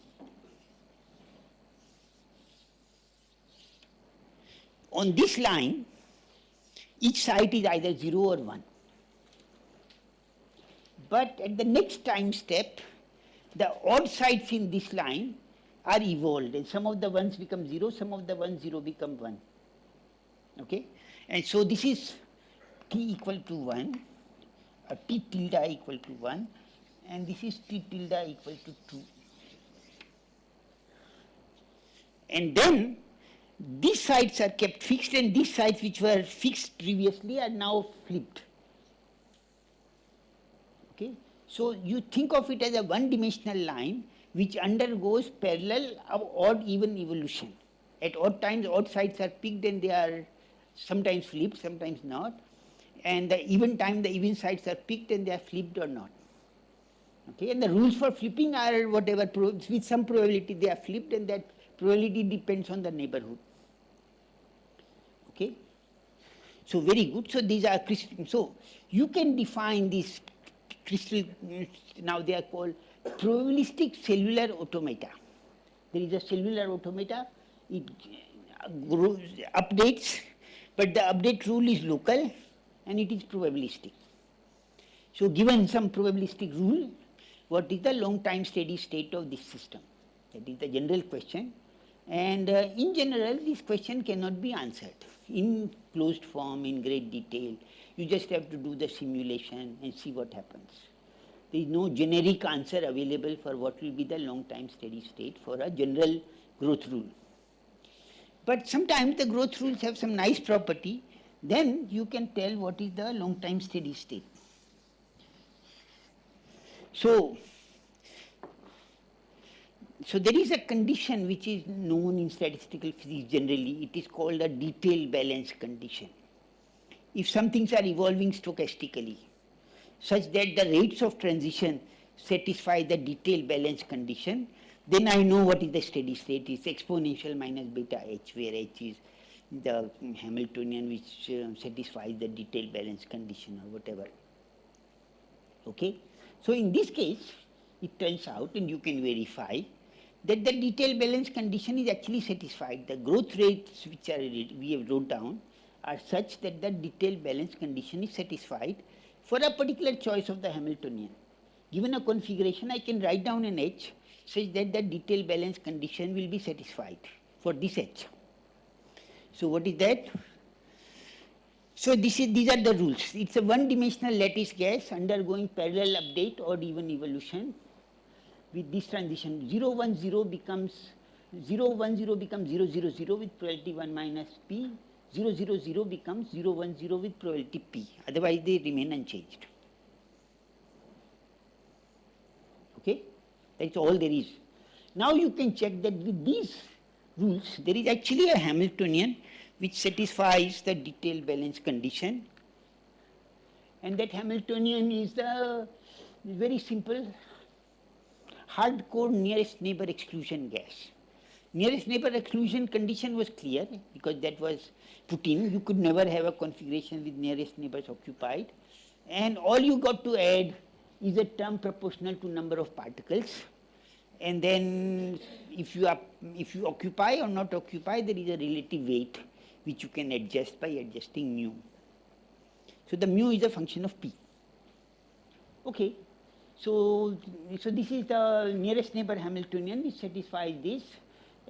On this line, each site is either 0 or 1. But at the next time step, the odd sites in this line are evolved, and some of the ones become 0, some of the ones 0 become 1. Okay? And so this is t equal to 1, or t tilde equal to 1, and this is t tilde equal to 2. And then these sites are kept fixed, and these sites which were fixed previously are now flipped. Okay? So you think of it as a one-dimensional line which undergoes parallel or odd even evolution. At odd times, odd sites are picked and they are sometimes flipped, sometimes not. And the even time, the even sites are picked and they are flipped or not. Okay? And the rules for flipping are whatever, with some probability they are flipped, and that probability depends on the neighborhood. Okay? So very good. So these are crystal. So you can define these crystal, now they are called probabilistic cellular automata. There is a cellular automata, it grows, updates, but the update rule is local and it is probabilistic. So given some probabilistic rule, what is the long time steady state of this system? That is the general question. And in general, this question cannot be answered in closed form, in great detail. You just have to do the simulation and see what happens. There is no generic answer available for what will be the long time steady state for a general growth rule. But sometimes the growth rules have some nice property, then you can tell what is the long time steady state. So there is a condition which is known in statistical physics generally. It is called a detail balance condition. If some things are evolving stochastically, such that the rates of transition satisfy the detail balance condition, then I know what is the steady state. It's exponential minus beta h, where h is the Hamiltonian which satisfies the detail balance condition or whatever. Okay? So in this case, it turns out, and you can verify, that the detail balance condition is actually satisfied. The growth rates which are we have wrote down are such that the detail balance condition is satisfied for a particular choice of the Hamiltonian. Given a configuration, I can write down an h such that the detail balance condition will be satisfied for this h. So what is that? So these are the rules. It's a one-dimensional lattice gas undergoing parallel update or even evolution. With this transition, 0, 1, 0 becomes 0, 1, 0 becomes 0, 0, 0 with probability 1 minus p. 0, 0, 0 becomes 0, 1, 0 with probability p. Otherwise, they remain unchanged. Okay? That's all there is. Now you can check that with these rules, there is actually a Hamiltonian which satisfies the detail balance condition. And that Hamiltonian is the very simple hardcore nearest neighbor exclusion gas. Nearest neighbor exclusion condition was clear because that was put in. You could never have a configuration with nearest neighbors occupied. And all you got to add is a term proportional to number of particles. And then if you occupy or not occupy, there is a relative weight which you can adjust by adjusting mu. So the mu is a function of p. Okay. So this is the nearest neighbor Hamiltonian which satisfies this.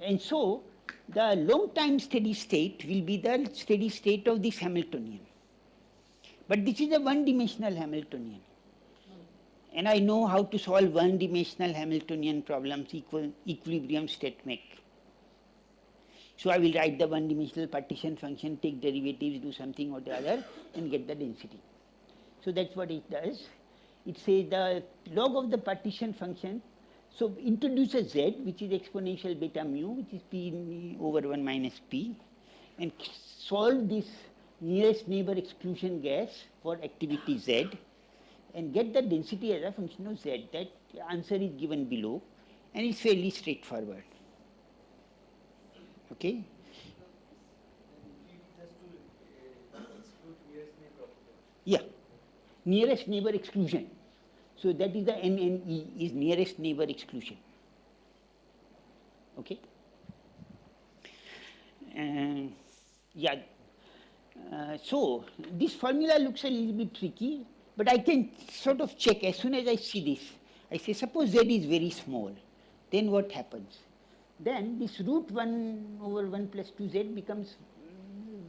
And so the long time steady state will be the steady state of this Hamiltonian. But this is a one-dimensional Hamiltonian. And I know how to solve one-dimensional Hamiltonian problems, equilibrium state mech. So I will write the one-dimensional partition function, take derivatives, do something or the other, and get the density. So that's what it does. It says the log of the partition function. So introduce a z, which is exponential beta mu, which is p over 1 minus p, and solve this nearest neighbor exclusion gas for activity z, and get the density as a function of z. That answer is given below, and it's fairly straightforward. Okay? Yeah, nearest neighbor exclusion. So that is the NNE, is nearest neighbor exclusion. Okay? Yeah. So this formula looks a little bit tricky, but I can sort of check as soon as I see this. I say, suppose z is very small, then what happens? Then this root 1 over 1 plus 2z becomes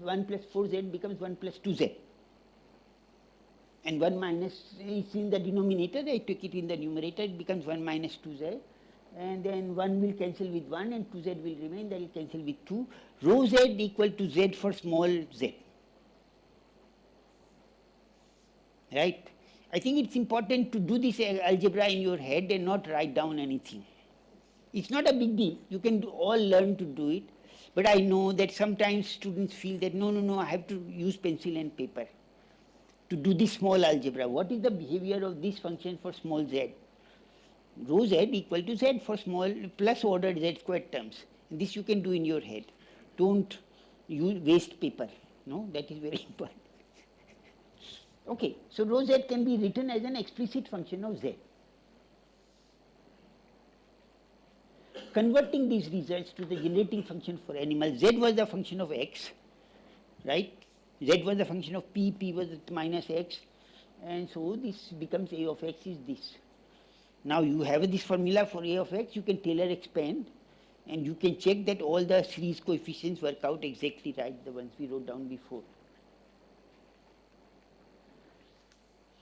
1 plus 4z becomes 1 plus 2z. And 1 minus is in the denominator, I took it in the numerator, it becomes 1 minus 2z. And then 1 will cancel with 1 and 2z will remain, that will cancel with 2. Rho z equal to z for small z. Right? I think it's important to do this algebra in your head and not write down anything. It's not a big deal. You can all learn to do it. But I know that sometimes students feel that no, I have to use pencil and paper to do this small algebra. What is the behavior of this function for small z? Rho z equal to z for small plus ordered z squared terms. And this you can do in your head. Don't waste paper. No, that is very important. Okay, so rho z can be written as an explicit function of z. Converting these results to the generating function for animals, z was the function of x, right? Z was the function of p, p was minus x, and so this becomes a of x is this. Now you have this formula for a of x, you can Taylor expand, and you can check that all the series coefficients work out exactly right, the ones we wrote down before.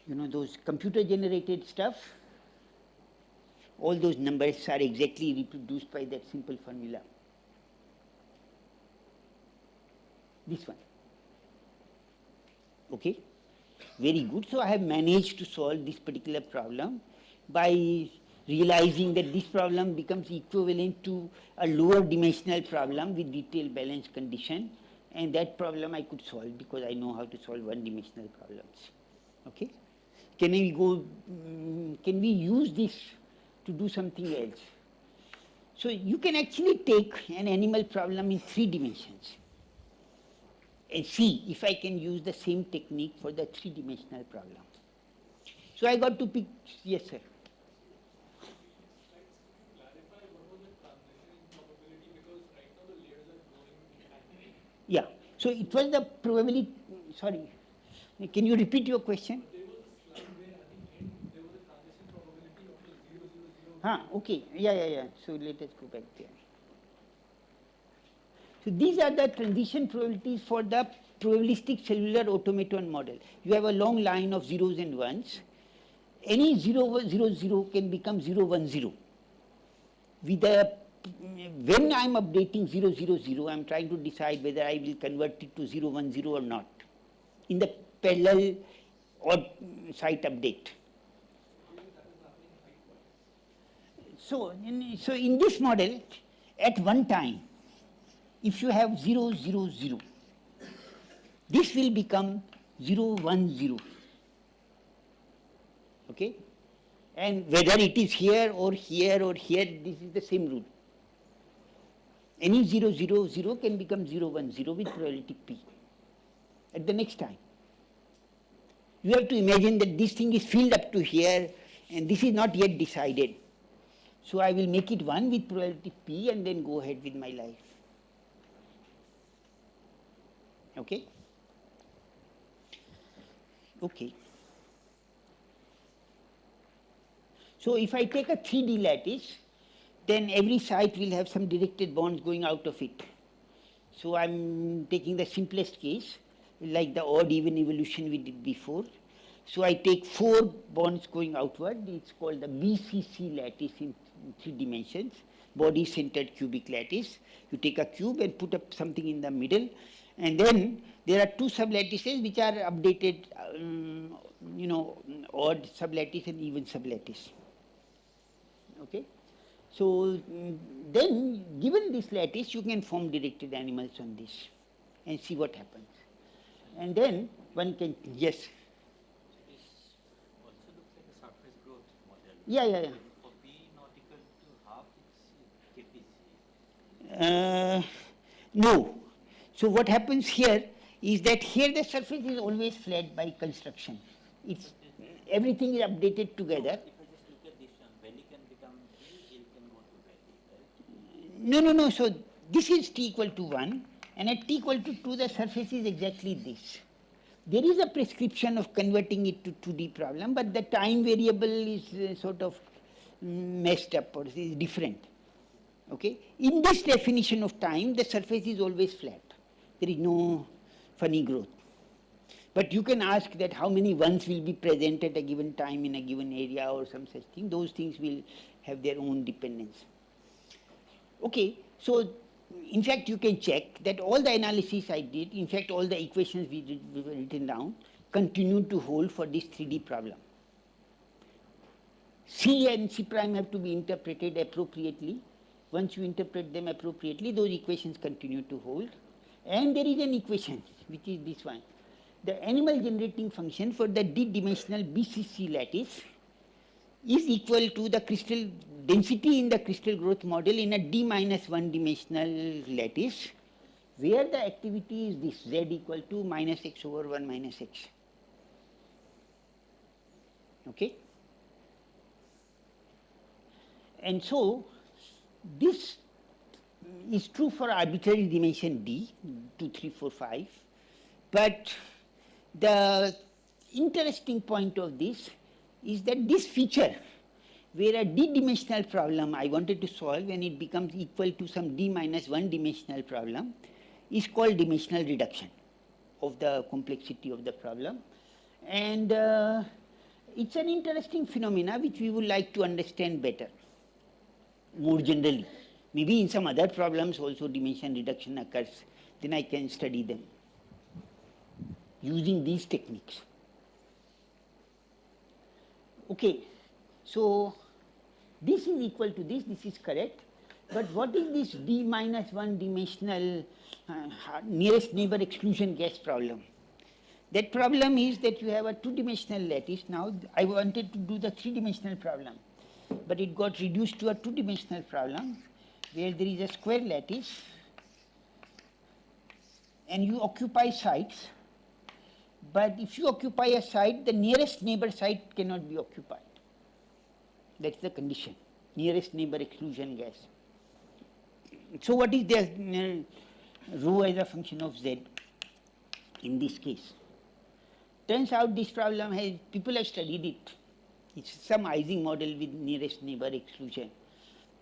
You know those computer generated stuff, all those numbers are exactly reproduced by that simple formula. This one. Okay, very good. So I have managed to solve this particular problem by realizing that this problem becomes equivalent to a lower dimensional problem with detailed balance condition, and that problem I could solve because I know how to solve one-dimensional problems. Okay, can we go? Can we use this to do something else? So you can actually take an animal problem in 3 dimensions and see if I can use the same technique for the 3-dimensional problem. So I got to pick, yes sir. Clarify what was the transition probability, because right now the layers are growing. Yeah, so it was the probability, sorry, can you repeat your question? There was a slide where at the end there was a transition probability of the 0, 0, 0. Okay, yeah. So let us go back there. So these are the transition probabilities for the probabilistic cellular automaton model. You have a long line of zeros and ones. Any 0, 0, 0 can become 0, 1, 0. With the, when I am updating 0, 0, 0, I am trying to decide whether I will convert it to 0, 1, 0 or not in the parallel or site update. So in this model, at one time, if you have 0, 0, 0, this will become 0, 1, 0. Okay? And whether it is here or here or here, this is the same rule. Any 0, 0, 0 can become 0, 1, 0 with probability p at the next time. You have to imagine that this thing is filled up to here and this is not yet decided. So I will make it 1 with probability p and then go ahead with my life. Okay? Okay. So if I take a 3D lattice, then every site will have some directed bonds going out of it. So I'm taking the simplest case. like the odd even evolution we did before. So I take 4 bonds going outward. It's called the BCC lattice in 3 dimensions, body centered cubic lattice. You take a cube and put up something in the middle, and then there are 2 sublattices which are updated, odd sublattice and even sublattice. Okay. So then, given this lattice, you can form directed animals on this and see what happens. And then one can, yes. So this also looks like a surface growth model. Yeah. For P not equal to half, it's KPC. No. So what happens here is that here the surface is always flat by construction. It's everything is updated together. If I just look at this one, belly can become P, L can go to belly, right? No. So this is t equal to 1, and at t equal to 2 the surface is exactly this. There is a prescription of converting it to 2D problem, but the time variable is sort of messed up or is different. Okay. In this definition of time, the surface is always flat. There is no funny growth. But you can ask that how many ones will be present at a given time in a given area or some such thing. Those things will have their own dependence. Okay, so in fact you can check that all the analysis I did, in fact all the equations we were written down, continue to hold for this 3D problem. C and C prime have to be interpreted appropriately. Once you interpret them appropriately, those equations continue to hold. And there is an equation, which is this one. The animal generating function for the d-dimensional BCC lattice is equal to the crystal density in the crystal growth model in a d-1 dimensional lattice, where the activity is this, z equal to minus x over 1 minus x. Okay? And so, this is true for arbitrary dimension d, 2, 3, 4, 5, but the interesting point of this is that this feature, where a d-dimensional problem I wanted to solve and it becomes equal to some d-1 dimensional problem, is called dimensional reduction of the complexity of the problem. And it's an interesting phenomena which we would like to understand better, more generally. Maybe in some other problems also dimension reduction occurs, then I can study them using these techniques. Okay, so this is equal to this is correct, but what is this d-1 dimensional nearest neighbor exclusion gas problem? That problem is that you have a 2-dimensional lattice. Now I wanted to do the 3-dimensional problem, but it got reduced to a 2-dimensional problem where there is a square lattice and you occupy sites. But if you occupy a site, the nearest neighbor site cannot be occupied. That's the condition, nearest neighbor exclusion gas. So what is the rho as a function of z in this case? Turns out this problem people have studied it. It's some Ising model with nearest neighbor exclusion.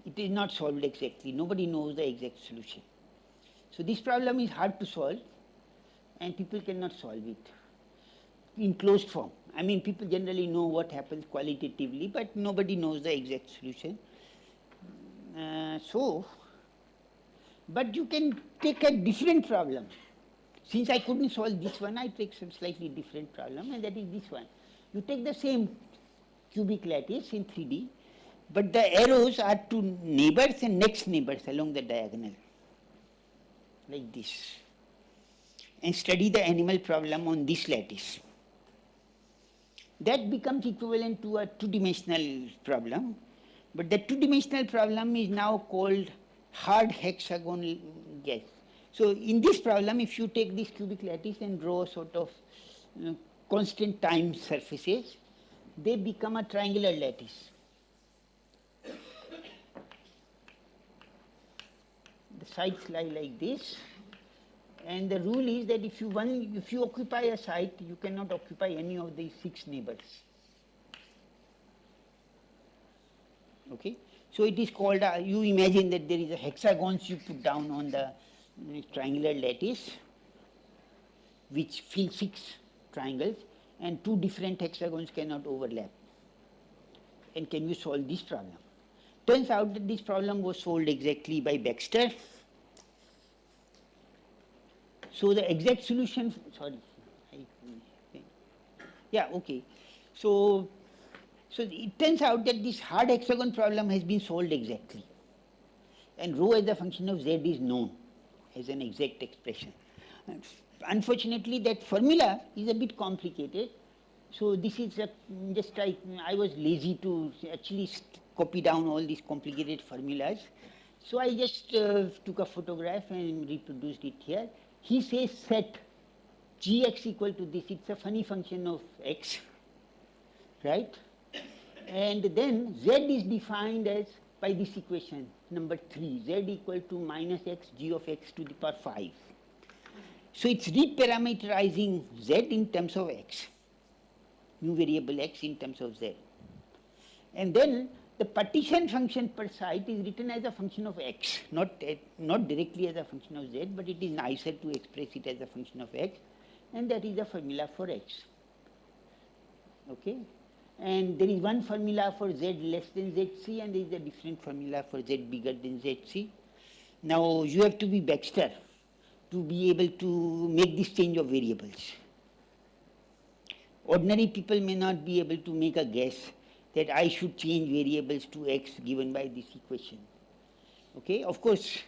It is not solved exactly. Nobody knows the exact solution. So this problem is hard to solve and people cannot solve it in closed form. I mean, people generally know what happens qualitatively, but nobody knows the exact solution. But you can take a different problem. Since I couldn't solve this one, I take some slightly different problem, and that is this one. You take the same cubic lattice in 3D, but the arrows are to neighbors and next neighbors along the diagonal, like this, and study the animal problem on this lattice. That becomes equivalent to a 2-dimensional problem, but the 2-dimensional problem is now called hard hexagon gas. So in this problem, if you take this cubic lattice and draw sort of constant time surfaces, they become a triangular lattice. The sides lie like this, and the rule is that if you occupy a site, you cannot occupy any of these 6 neighbors. Okay, so it is called. You imagine that there is a hexagons you put down on the triangular lattice, which fill 6 triangles, and 2 different hexagons cannot overlap. And can you solve this problem? Turns out that this problem was solved exactly by Baxter. So the exact solution, sorry, yeah, okay. So it turns out that this hard hexagon problem has been solved exactly. And rho as a function of z is known as an exact expression. Unfortunately, that formula is a bit complicated. So this is just like I was lazy to actually copy down all these complicated formulas. So I just took a photograph and reproduced it here. He says set gx equal to this. It's a funny function of x, right? And then z is defined as by this equation number 3, z equal to minus x g of x to the power 5. So it's reparameterizing z in terms of x, new variable x in terms of z. And then the partition function per site is written as a function of x, not directly as a function of z, but it is nicer to express it as a function of x, and that is the formula for x. Okay? And there is one formula for z less than zc, and there is a different formula for z bigger than zc. Now you have to be Baxter to be able to make this change of variables. Ordinary people may not be able to make a guess that I should change variables to x given by this equation. Okay, of course,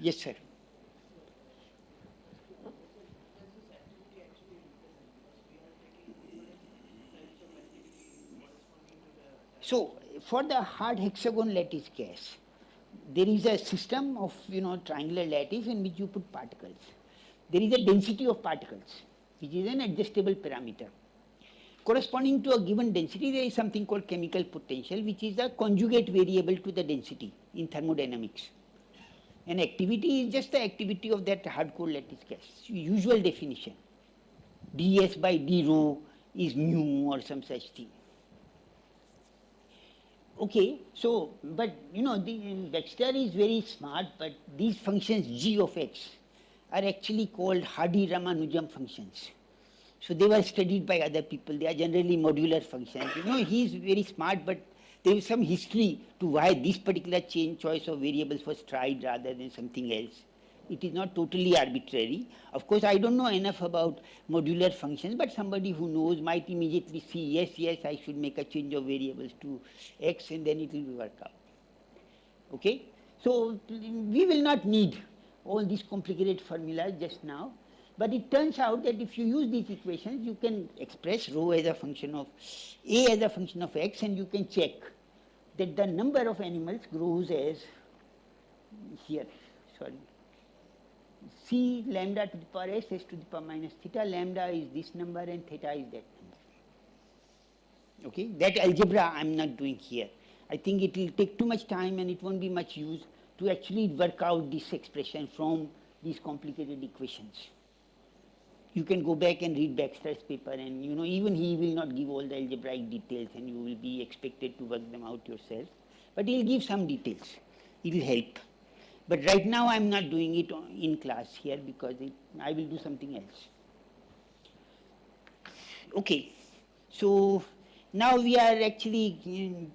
yes sir. So for the hard hexagon lattice case, there is a system of triangular lattice in which you put particles. There is a density of particles, which is an adjustable parameter. Corresponding to a given density, there is something called chemical potential, which is a conjugate variable to the density in thermodynamics. And activity is just the activity of that hardcore lattice case. Usual definition. ds by d rho is mu or some such thing. Okay, so, but Baxter is very smart, but these functions g of x are actually called Hardy-Ramanujan functions. So they were studied by other people. They are generally modular functions. He is very smart, but there is some history to why this particular choice of variables was tried rather than something else. It is not totally arbitrary. Of course, I don't know enough about modular functions, but somebody who knows might immediately see, yes, I should make a change of variables to x, and then it will work out. Okay? So we will not need all these complicated formulas just now, but it turns out that if you use these equations, you can express rho as a function of a as a function of x, and you can check that the number of animals grows as here, sorry. C lambda to the power s to the power minus theta, lambda is this number and theta is that number. Okay, that algebra I am not doing here. I think it will take too much time and it won't be much use to actually work out this expression from these complicated equations. You can go back and read Baxter's paper, and even he will not give all the algebraic details, and you will be expected to work them out yourself. But he will give some details. It will help. But right now I am not doing it in class here because I will do something else. Okay, so now we are actually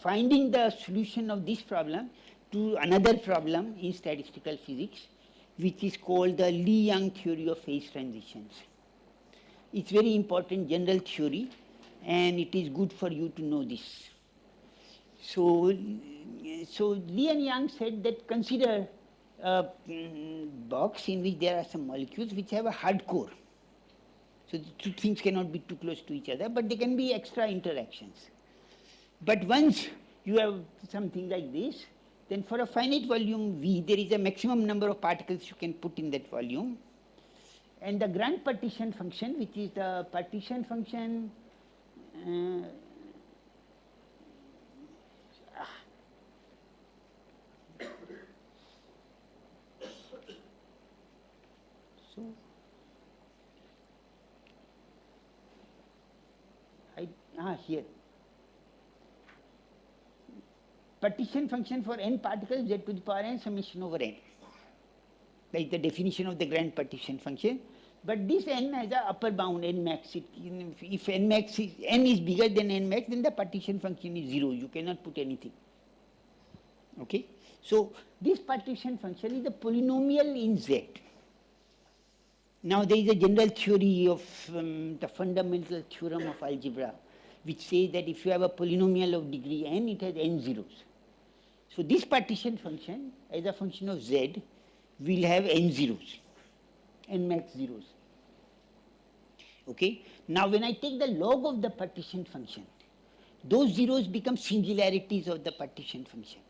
finding the solution of this problem to another problem in statistical physics, which is called the Lee-Yang theory of phase transitions. It's very important general theory, and it is good for you to know this. So Lee and Yang said that consider a box in which there are some molecules which have a hard core. So the two things cannot be too close to each other, but there can be extra interactions. But once you have something like this, then for a finite volume V, there is a maximum number of particles you can put in that volume. And the grand partition function, which is the partition function, here. Partition function for n particles z to the power n summation over n. That is the definition of the grand partition function. But this n has a upper bound, n max. If n max is, n is bigger than n max, then the partition function is 0. You cannot put anything. Okay? So this partition function is a polynomial in Z. Now there is a general theory of the fundamental theorem of algebra, which says that if you have a polynomial of degree n, it has n zeros. So this partition function, as a function of Z, will have n zeros, n max zeros. Okay? Now when I take the log of the partition function, those zeros become singularities of the partition function.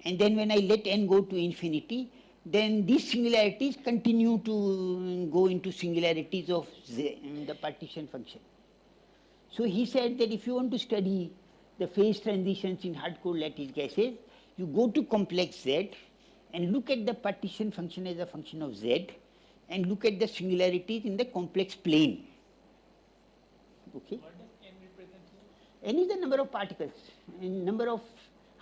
And then when I let n go to infinity, then these singularities continue to go into singularities of Z, the partition function. So he said that if you want to study the phase transitions in hardcore lattice gases, you go to complex Z and look at the partition function as a function of Z and look at the singularities in the complex plane. Okay? What does n represent here? N is the number of particles, number of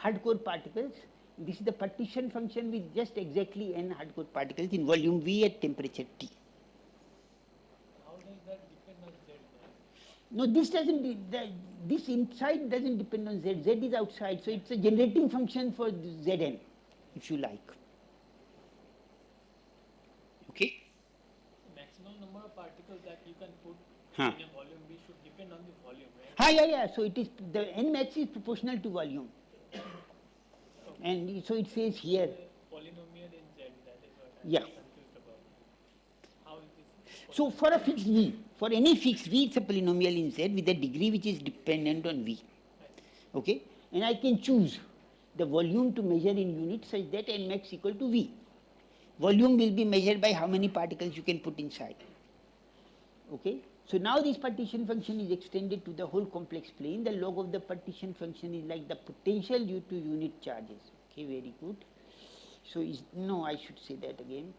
hardcore particles. This is the partition function with just exactly n hardcore particles in volume V at temperature T. How does that depend on Z then? No, this doesn't, this inside doesn't depend on Z. Z is outside, so it's a generating function for Zn, if you like. Okay? The maximum number of particles that you can put Huh. in a volume B should depend on the volume, right? Yeah. So it is, the n max is proportional to volume. And so it says here, The polynomial in Z, that is what I'm Yeah. confused about. How is this? so for a fixed V, for any fixed V, it's a polynomial in Z with a degree which is dependent on V. Okay? And I can choose the volume to measure in units such that n max equal to V. Volume will be measured by how many particles you can put inside. Okay? So now this partition function is extended to the whole complex plane. The log of the partition function is like the potential due to unit charges. Okay, very good. So no, I should say that again.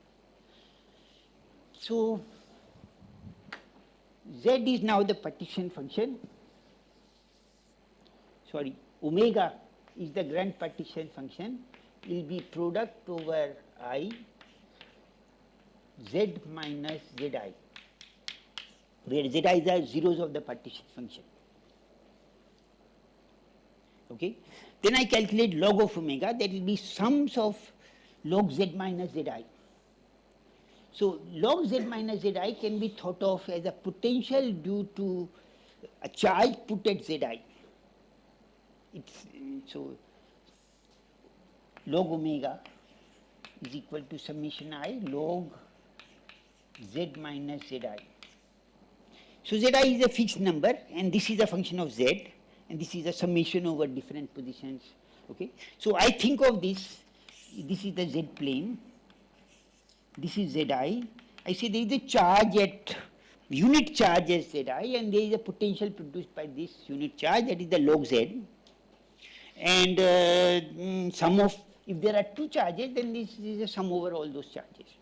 So Z is now the partition function. Sorry, omega is the grand partition function. Will be product over I Z minus Zi, where Zi is the zeros of the partition function. Okay? Then I calculate log of omega, that will be sums of log Z minus Zi. So log Z minus Zi can be thought of as a potential due to a charge put at Zi. It's, so log omega is equal to summation I log Z minus Zi. So Zi is a fixed number and this is a function of Z and this is a summation over different positions. Okay? So I think of this is the Z plane, this is Zi. I say there is a charge at unit charge as Zi and there is a potential produced by this unit charge, that is the log Z. And sum of, if there are two charges, then this is a sum over all those charges.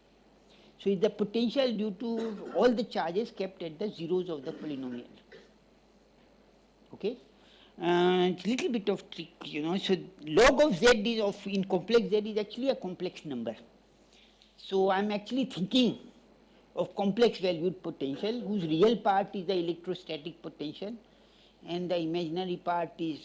So it's the potential due to all the charges kept at the zeros of the polynomial. Okay? It's a little bit of trick, So log of Z is in complex Z is actually a complex number. So I'm actually thinking of complex valued potential whose real part is the electrostatic potential and the imaginary part is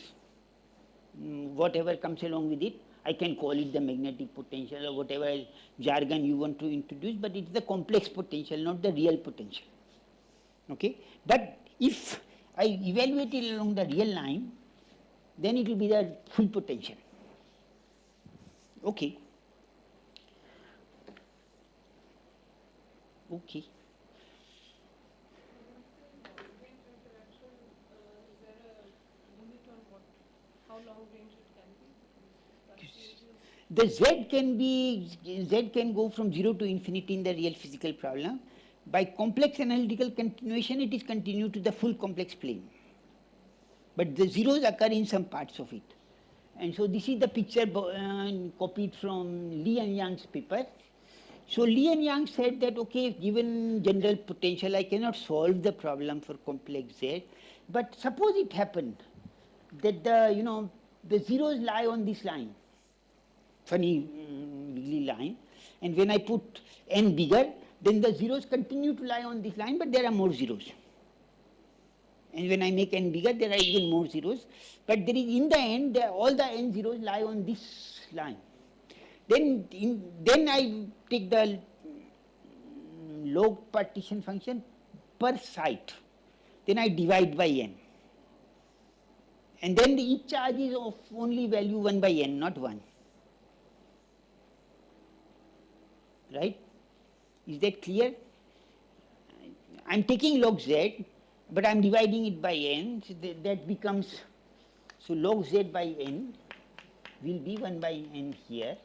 whatever comes along with it. I can call it the magnetic potential or whatever jargon you want to introduce, but it's the complex potential, not the real potential. Okay? But if I evaluate it along the real line, then it will be the full potential. Okay. Okay. Range interaction, is there a limit on how long range it can be? The Z can go from 0 to infinity in the real physical problem. By complex analytical continuation, it is continued to the full complex plane. But the zeros occur in some parts of it. And so this is the picture copied from Lee and Young's paper. So Lee and Young said that, okay, given general potential, I cannot solve the problem for complex Z. But suppose it happened that the zeros lie on this line, funny wiggly line, And when I put n bigger, then the zeros continue to lie on this line, but there are more zeros. And when I make n bigger, there are even more zeros. But there is, in the end, all the n zeros lie on this line. Then I take the log partition function per site. Then I divide by n. And then each charge is of only value 1 by n, not 1. Right? Is that clear? I am taking log z, but I am dividing it by n, so that becomes, so log z by n will be 1 by n here.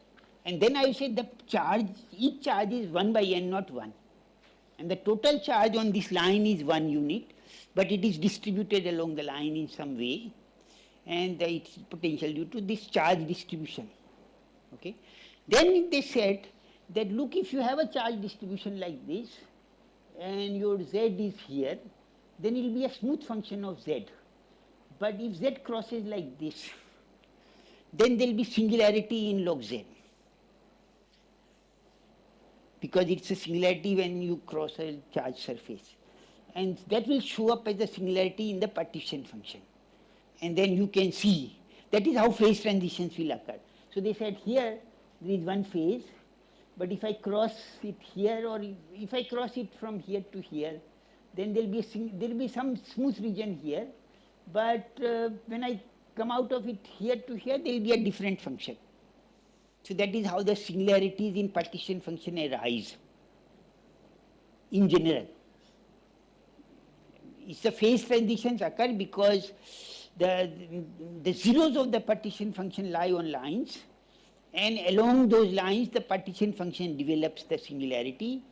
And then I say the charge, each charge is 1 by n, not 1. And the total charge on this line is 1 unit, but it is distributed along the line in some way, and its potential due to this charge distribution. Okay. Then they said that, look, if you have a charge distribution like this, and your z is here, then it will be a smooth function of z. But if z crosses like this, then there will be singularity in log z, because it's a singularity when you cross a charge surface. And that will show up as a singularity in the partition function. And then you can see, that is how phase transitions will occur. So they said here, there is one phase, but if I cross it here, or if I cross it from here to here, then there will be some smooth region here, but when I come out of it here to here, there will be a different function. So that is how the singularities in partition function arise in general. It's the phase transitions occur because the zeros of the partition function lie on lines, and along those lines the partition function develops the singularity.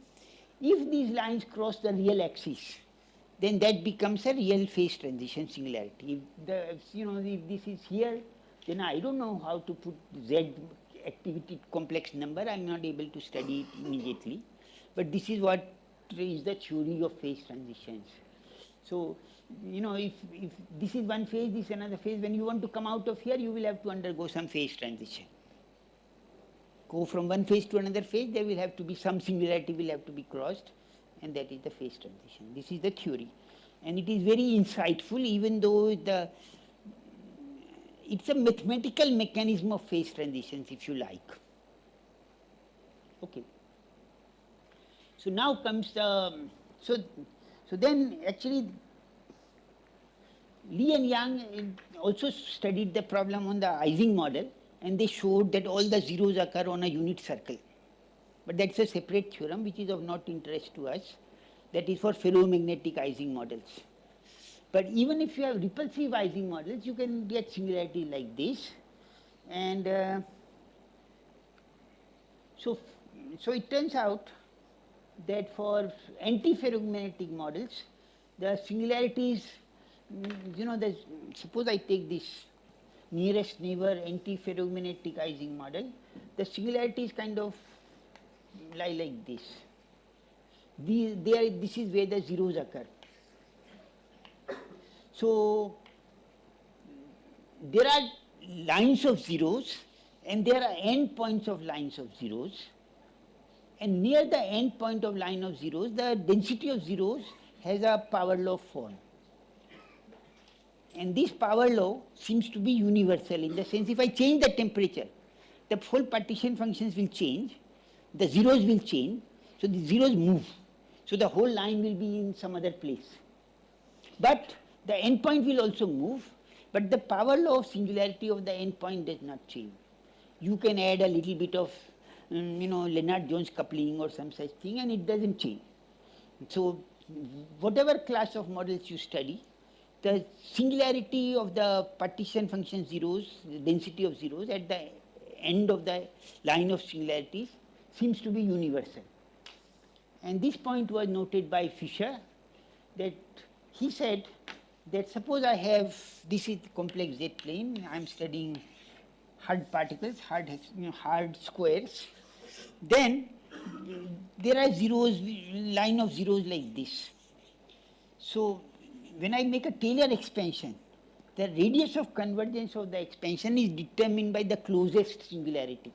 If these lines cross the real axis, then that becomes a real phase transition singularity. If this is here, then I don't know how to put z activity complex number. I am not able to study it immediately, but this is what is the theory of phase transitions. So, if this is one phase, this is another phase, when you want to come out of here, you will have to undergo some phase transition. Go from one phase to another phase, there will have to be some singularity will have to be crossed, and that is the phase transition. This is the theory. And it is very insightful, even though it's a mathematical mechanism of phase transitions, if you like. Okay. So now comes the, so then actually Lee and Yang also studied the problem on the Ising model, and they showed that all the zeros occur on a unit circle. But that's a separate theorem which is of not interest to us. That is for ferromagnetic Ising models. But even if you have repulsive Ising models, you can get singularity like this. And so it turns out that for anti-ferromagnetic models, the singularities, suppose I take this nearest neighbor anti-ferromagnetic Ising model, the singularities kind of lie like this. This is where the zeros occur. So there are lines of zeros, and there are end points of lines of zeros, and near the end point of line of zeros, the density of zeros has a power law form. And this power law seems to be universal, in the sense if I change the temperature, the whole partition functions will change, the zeros will change, so the zeros move. So the whole line will be in some other place. But the endpoint will also move, but the power law of singularity of the endpoint does not change. You can add a little bit of, Lennard-Jones coupling or some such thing, and it doesn't change. So whatever class of models you study, the singularity of the partition function zeros, the density of zeros at the end of the line of singularities seems to be universal. And this point was noted by Fisher, that he said that suppose I have, this is complex Z plane, I am studying hard particles, hard squares, then there are zeros, line of zeros like this. So when I make a Taylor expansion, the radius of convergence of the expansion is determined by the closest singularity.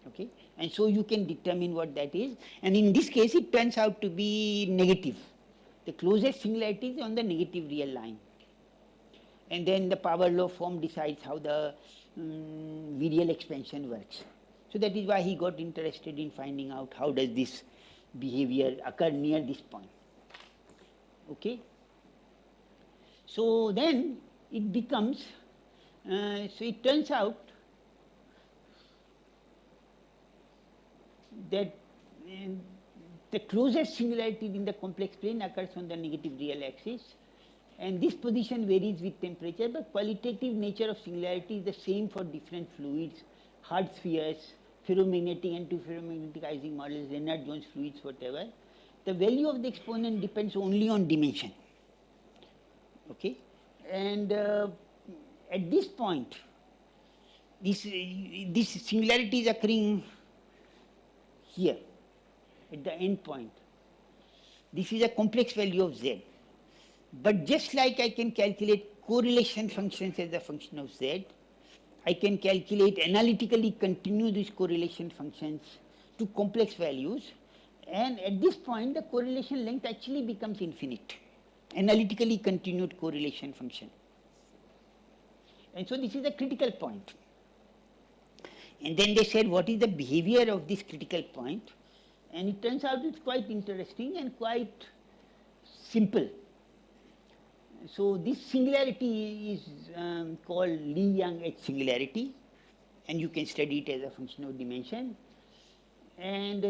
Okay, and so you can determine what that is, and in this case it turns out to be negative. The closest singularity is on the negative real line, and then the power law form decides how the virial expansion works. So that is why he got interested in finding out how does this behavior occur near this point. Okay. So then it becomes, so it turns out that the closest singularity in the complex plane occurs on the negative real axis, and this position varies with temperature, but qualitative nature of singularity is the same for different fluids, hard spheres, ferromagnetic and antiferromagnetic Ising models, Lennard-Jones fluids, whatever. The value of the exponent depends only on dimension. Okay, and at this point, this singularity is occurring here at the end point. This is a complex value of z. But just like I can calculate correlation functions as a function of z, I can calculate analytically continue these correlation functions to complex values, and at this point the correlation length actually becomes infinite, analytically continued correlation function. And so this is a critical point. And then they said, what is the behavior of this critical point? And it turns out it's quite interesting and quite simple. So this singularity is called Lee-Yang H singularity, and you can study it as a function of dimension. And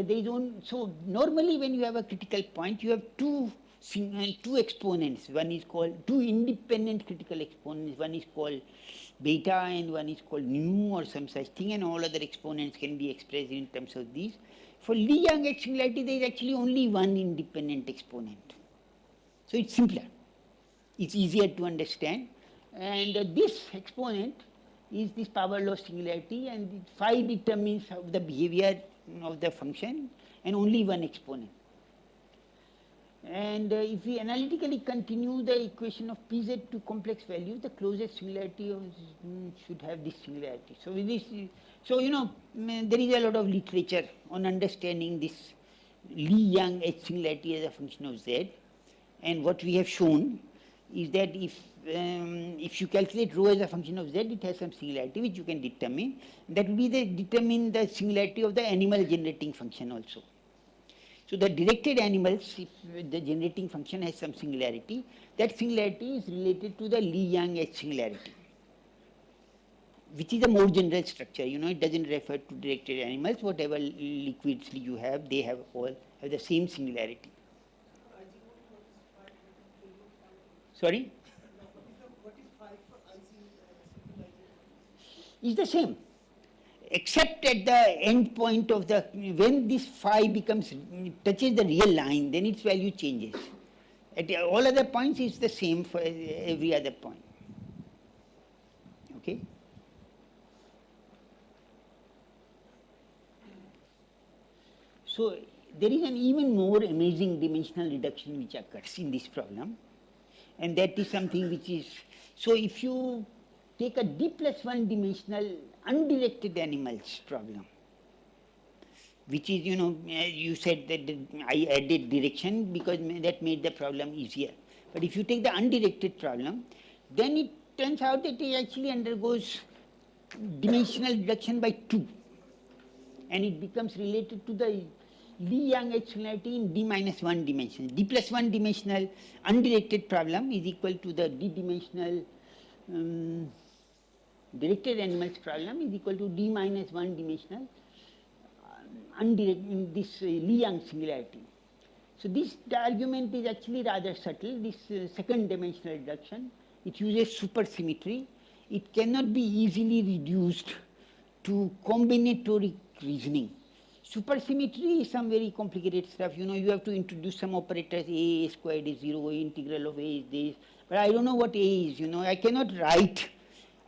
so normally when you have a critical point, you have two exponents. One is called, two independent critical exponents. One is called beta and one is called nu or some such thing, and all other exponents can be expressed in terms of these. For Lee-Yang H singularity, there is actually only one independent exponent. So it's simpler. It's easier to understand, and this exponent is this power law singularity, and phi determines the behavior of the function, and only one exponent. And if we analytically continue the equation of Pz to complex values, the closest singularity should have this singularity. So with this, so there is a lot of literature on understanding this Lee-Yang H singularity as a function of z, and what we have shown is that if you calculate rho as a function of z, it has some singularity which you can determine. That will be determine the singularity of the animal generating function also. So the directed animals, if the generating function has some singularity, that singularity is related to the Lee-Yang H singularity, which is a more general structure. It doesn't refer to directed animals. Whatever liquids you have, they have all have the same singularity. Sorry? What is phi for Ising? Is the same, except at the end point of the, when this phi touches the real line, then its value changes. At all other points, it's the same for every other point. Okay? So there is an even more amazing dimensional reduction which occurs in this problem, and that is something which is, so if you take a d plus 1 dimensional undirected animals problem, which is, you said that I added direction because that made the problem easier. But if you take the undirected problem, then it turns out that it actually undergoes dimensional reduction by 2, and it becomes related to the Lee-Yang H singularity in d minus 1 dimension. D plus 1 dimensional undirected problem is equal to the d dimensional directed animals problem is equal to d minus 1 dimensional this Lee-Yang singularity. So this argument is actually rather subtle. This second dimensional reduction, it uses supersymmetry. It cannot be easily reduced to combinatoric reasoning. Supersymmetry is some very complicated stuff. You have to introduce some operators. A squared is 0, integral of A is this. But I don't know what A is. I cannot write,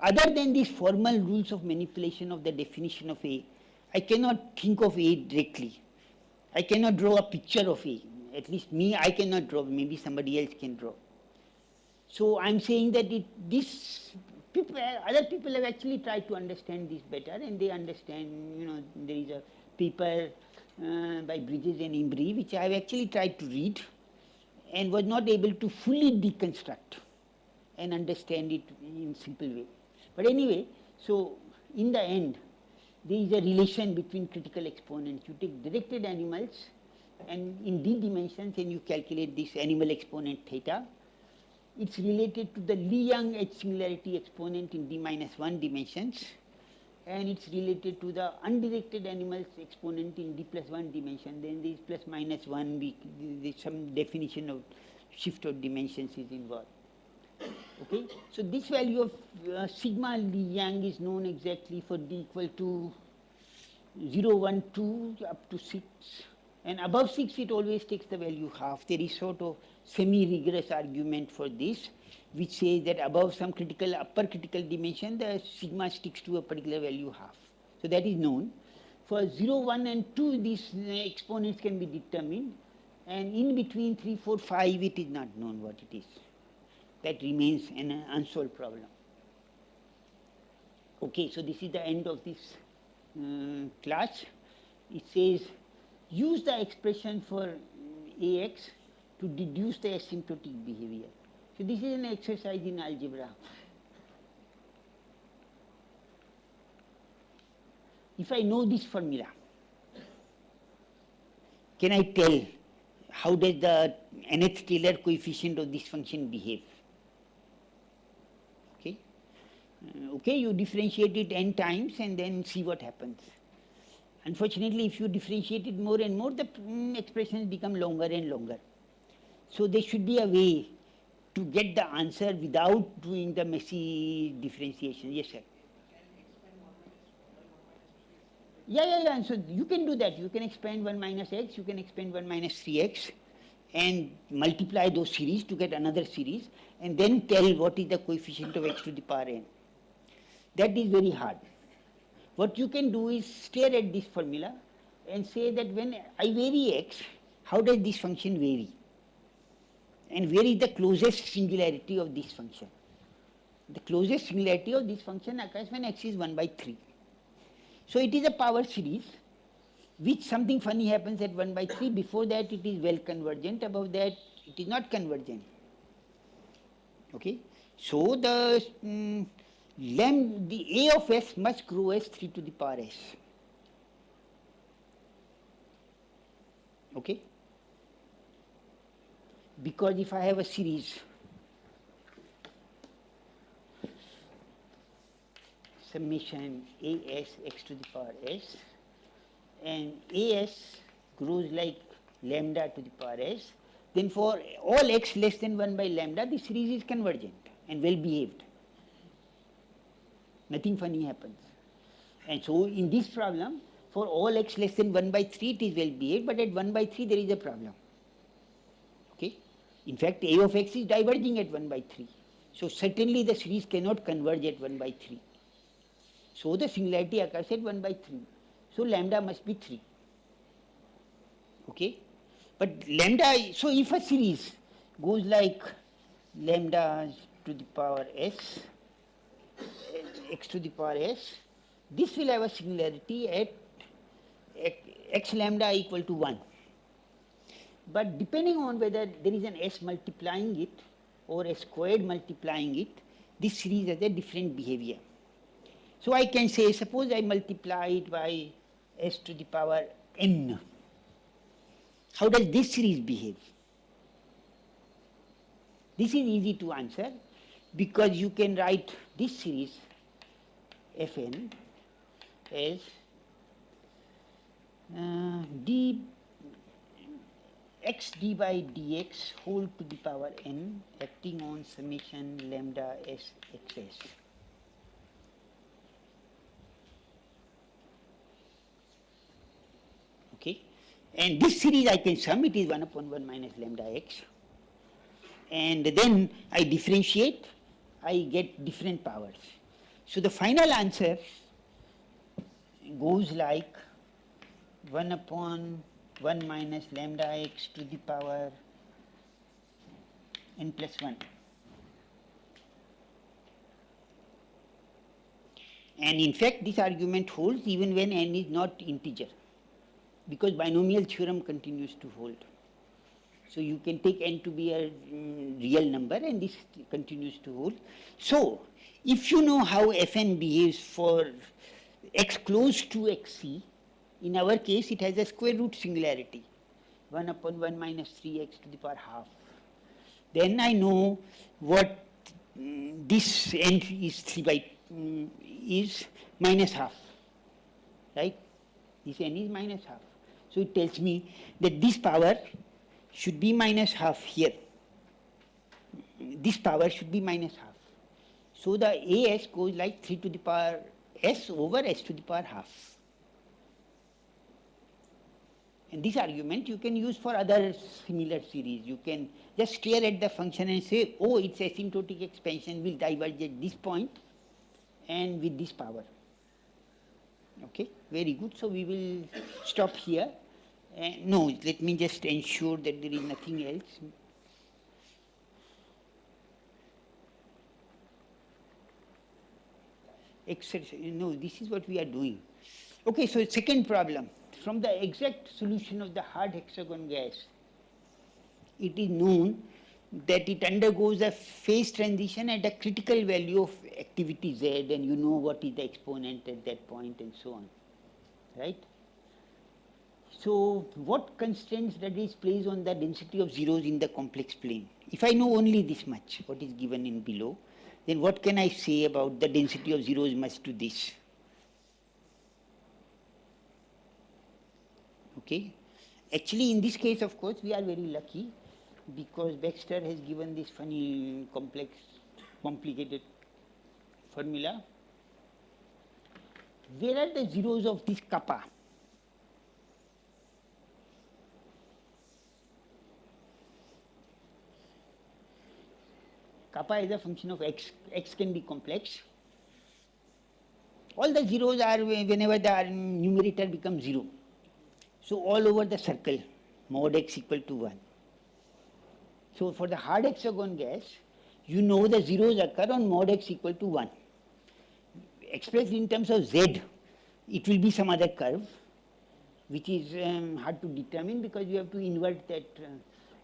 other than these formal rules of manipulation of the definition of A, I cannot think of A directly. I cannot draw a picture of A. At least me, I cannot draw. Maybe somebody else can draw. So I'm saying that this other people have actually tried to understand this better, and they understand, there is a paper by Bridges and Imbri, which I have actually tried to read and was not able to fully deconstruct and understand it in simple way. But anyway, so in the end, there is a relation between critical exponents. You take directed animals and in d dimensions and you calculate this animal exponent theta. It's related to the Lee-Yang H singularity exponent in d minus 1 dimensions, and it's related to the undirected animals exponent in d plus 1 dimension. Then this plus minus 1, there's some definition of shift of dimensions is involved. Okay, so this value of sigma Lee-Yang is known exactly for d equal to 0, 1, 2 up to 6, and above 6 it always takes the value half. There is sort of semi-rigorous argument for this, which says that above some upper critical dimension, the sigma sticks to a particular value half. So that is known. For 0, 1 and 2, these exponents can be determined, and in between 3, 4, 5, it is not known what it is. That remains an unsolved problem. Okay, so this is the end of this class. It says, use the expression for AX to deduce the asymptotic behavior. So this is an exercise in algebra. If I know this formula, can I tell how does the nth Taylor coefficient of this function behave? Okay, okay, you differentiate it n times and then see what happens. Unfortunately, if you differentiate it more and more, the expressions become longer and longer. So there should be a way to get the answer without doing the messy differentiation. Yes, sir. Yeah. And so you can do that. You can expand 1 minus x, you can expand 1 minus 3x, and multiply those series to get another series, and then tell what is the coefficient of x to the power n. That is very hard. What you can do is stare at this formula and say that when I vary x, how does this function vary? And where is the closest singularity of this function? The closest singularity of this function occurs when x is 1 by 3. So it is a power series, which something funny happens at 1 by 3. Before that it is well convergent, above that it is not convergent. Okay, so the A of s must grow as 3 to the power s. Okay, because if I have a series summation as x to the power s, and as grows like lambda to the power s, then for all x less than 1 by lambda, the series is convergent and well behaved. Nothing funny happens. And so in this problem, for all x less than 1 by 3, it is well behaved, but at 1 by 3 there is a problem. Okay? In fact, A of x is diverging at 1 by 3. So certainly the series cannot converge at 1 by 3. So the singularity occurs at 1 by 3. So lambda must be 3. Okay? But lambda, so if a series goes like lambda to the power s, x to the power s, this will have a singularity at x lambda equal to 1. But depending on whether there is an s multiplying it or a squared multiplying it, this series has a different behavior. So I can say, suppose I multiply it by s to the power n. How does this series behave? This is easy to answer because you can write this series Fn as xd by dx whole to the power n acting on summation lambda s xs. Okay, and this series I can sum, it is 1 upon 1 minus lambda x, and then I differentiate, I get different powers. So the final answer goes like 1 upon 1 minus lambda x to the power n plus 1. And in fact, this argument holds even when n is not integer, because binomial theorem continues to hold. So you can take n to be a real number, and this continues to hold. So if you know how Fn behaves for x close to xc, in our case it has a square root singularity, 1 upon 1 minus 3x to the power half. Then I know what this n is 3 by is minus half, right? This n is minus half. So it tells me that this power should be minus half here. This power should be minus half. So the as goes like 3 to the power s over s to the power half. And this argument you can use for other similar series. You can just stare at the function and say, oh, its asymptotic expansion will diverge at this point and with this power. Okay, very good. So we will stop here. No, let me just ensure that there is nothing else. No, this is what we are doing. Okay, so second problem. From the exact solution of the hard hexagon gas, it is known that it undergoes a phase transition at a critical value of activity z, and you know what is the exponent at that point and so on, right? So what constraints does this place on the density of zeros in the complex plane? If I know only this much, what is given in below, then what can I say about the density of zeros must to this? Okay. Actually, in this case, of course, we are very lucky because Baxter has given this funny, complex, complicated formula. Where are the zeros of this kappa? Kappa is a function of x. X can be complex. All the zeros are whenever the numerator becomes 0. So all over the circle, mod x equal to 1. So for the hard hexagon gas, you know the zeros occur on mod x equal to 1. Expressed in terms of z, it will be some other curve, which is hard to determine because you have to invert that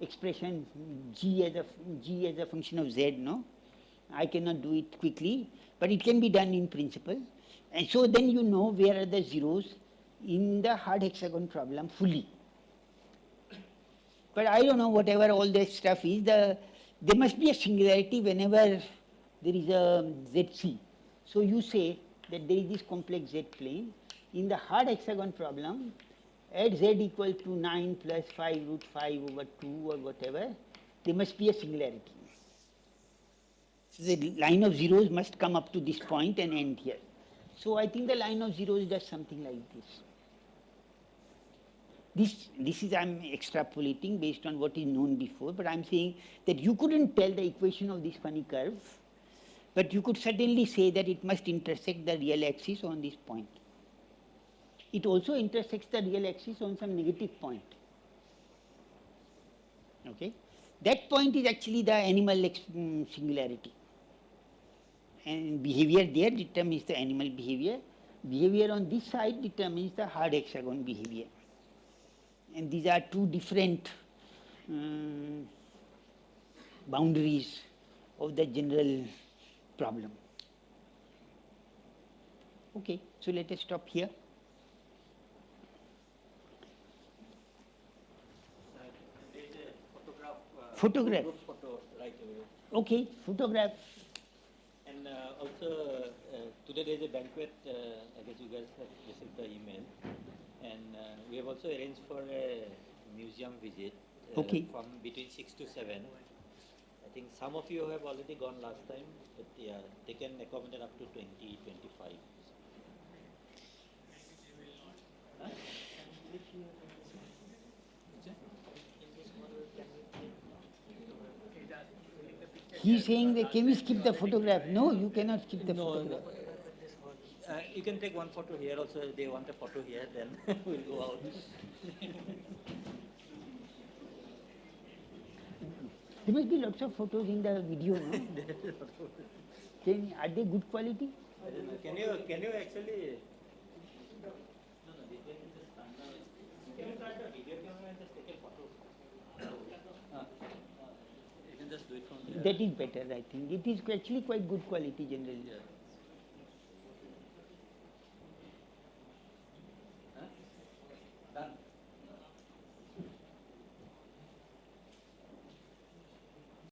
expression g as a function of z, no? I cannot do it quickly, but it can be done in principle. And so then you know where are the zeros in the hard hexagon problem fully. But I don't know whatever all this stuff is, there must be a singularity whenever there is a ZC. So you say that there is this complex Z plane. In the hard hexagon problem, at Z equal to 9 plus 5 root 5 over 2 or whatever, there must be a singularity. So the line of zeros must come up to this point and end here. So I think the line of zeros does something like this. This is I'm extrapolating based on what is known before, but I'm saying that you couldn't tell the equation of this funny curve, but you could certainly say that it must intersect the real axis on this point. It also intersects the real axis on some negative point. Okay, that point is actually the animal singularity, and behavior there determines the animal behavior. Behavior on this side determines the hard hexagon behavior. And these are two different boundaries of the general problem. Okay, so let us stop here. There is a photograph. Photograph. Group photo right away. Okay, photograph. And also today there is a banquet. I guess you guys have received the email. And we have also arranged for a museum visit Okay. from between 6 to 7. I think some of you have already gone last time, but yeah, they can accommodate up to 20, 25. Huh? He's saying that can we skip the photograph? No, you cannot skip the No, photograph. you can take one photo here also. They want a photo here, then we'll go out. There must be lots of photos in the video, no? Are they good quality? I don't know. Can you actually? No, no. This way you just stand down. Can you start the video camera and just take a photo? You can just do it from there. That is better, I think. It is actually quite good quality generally. Yeah.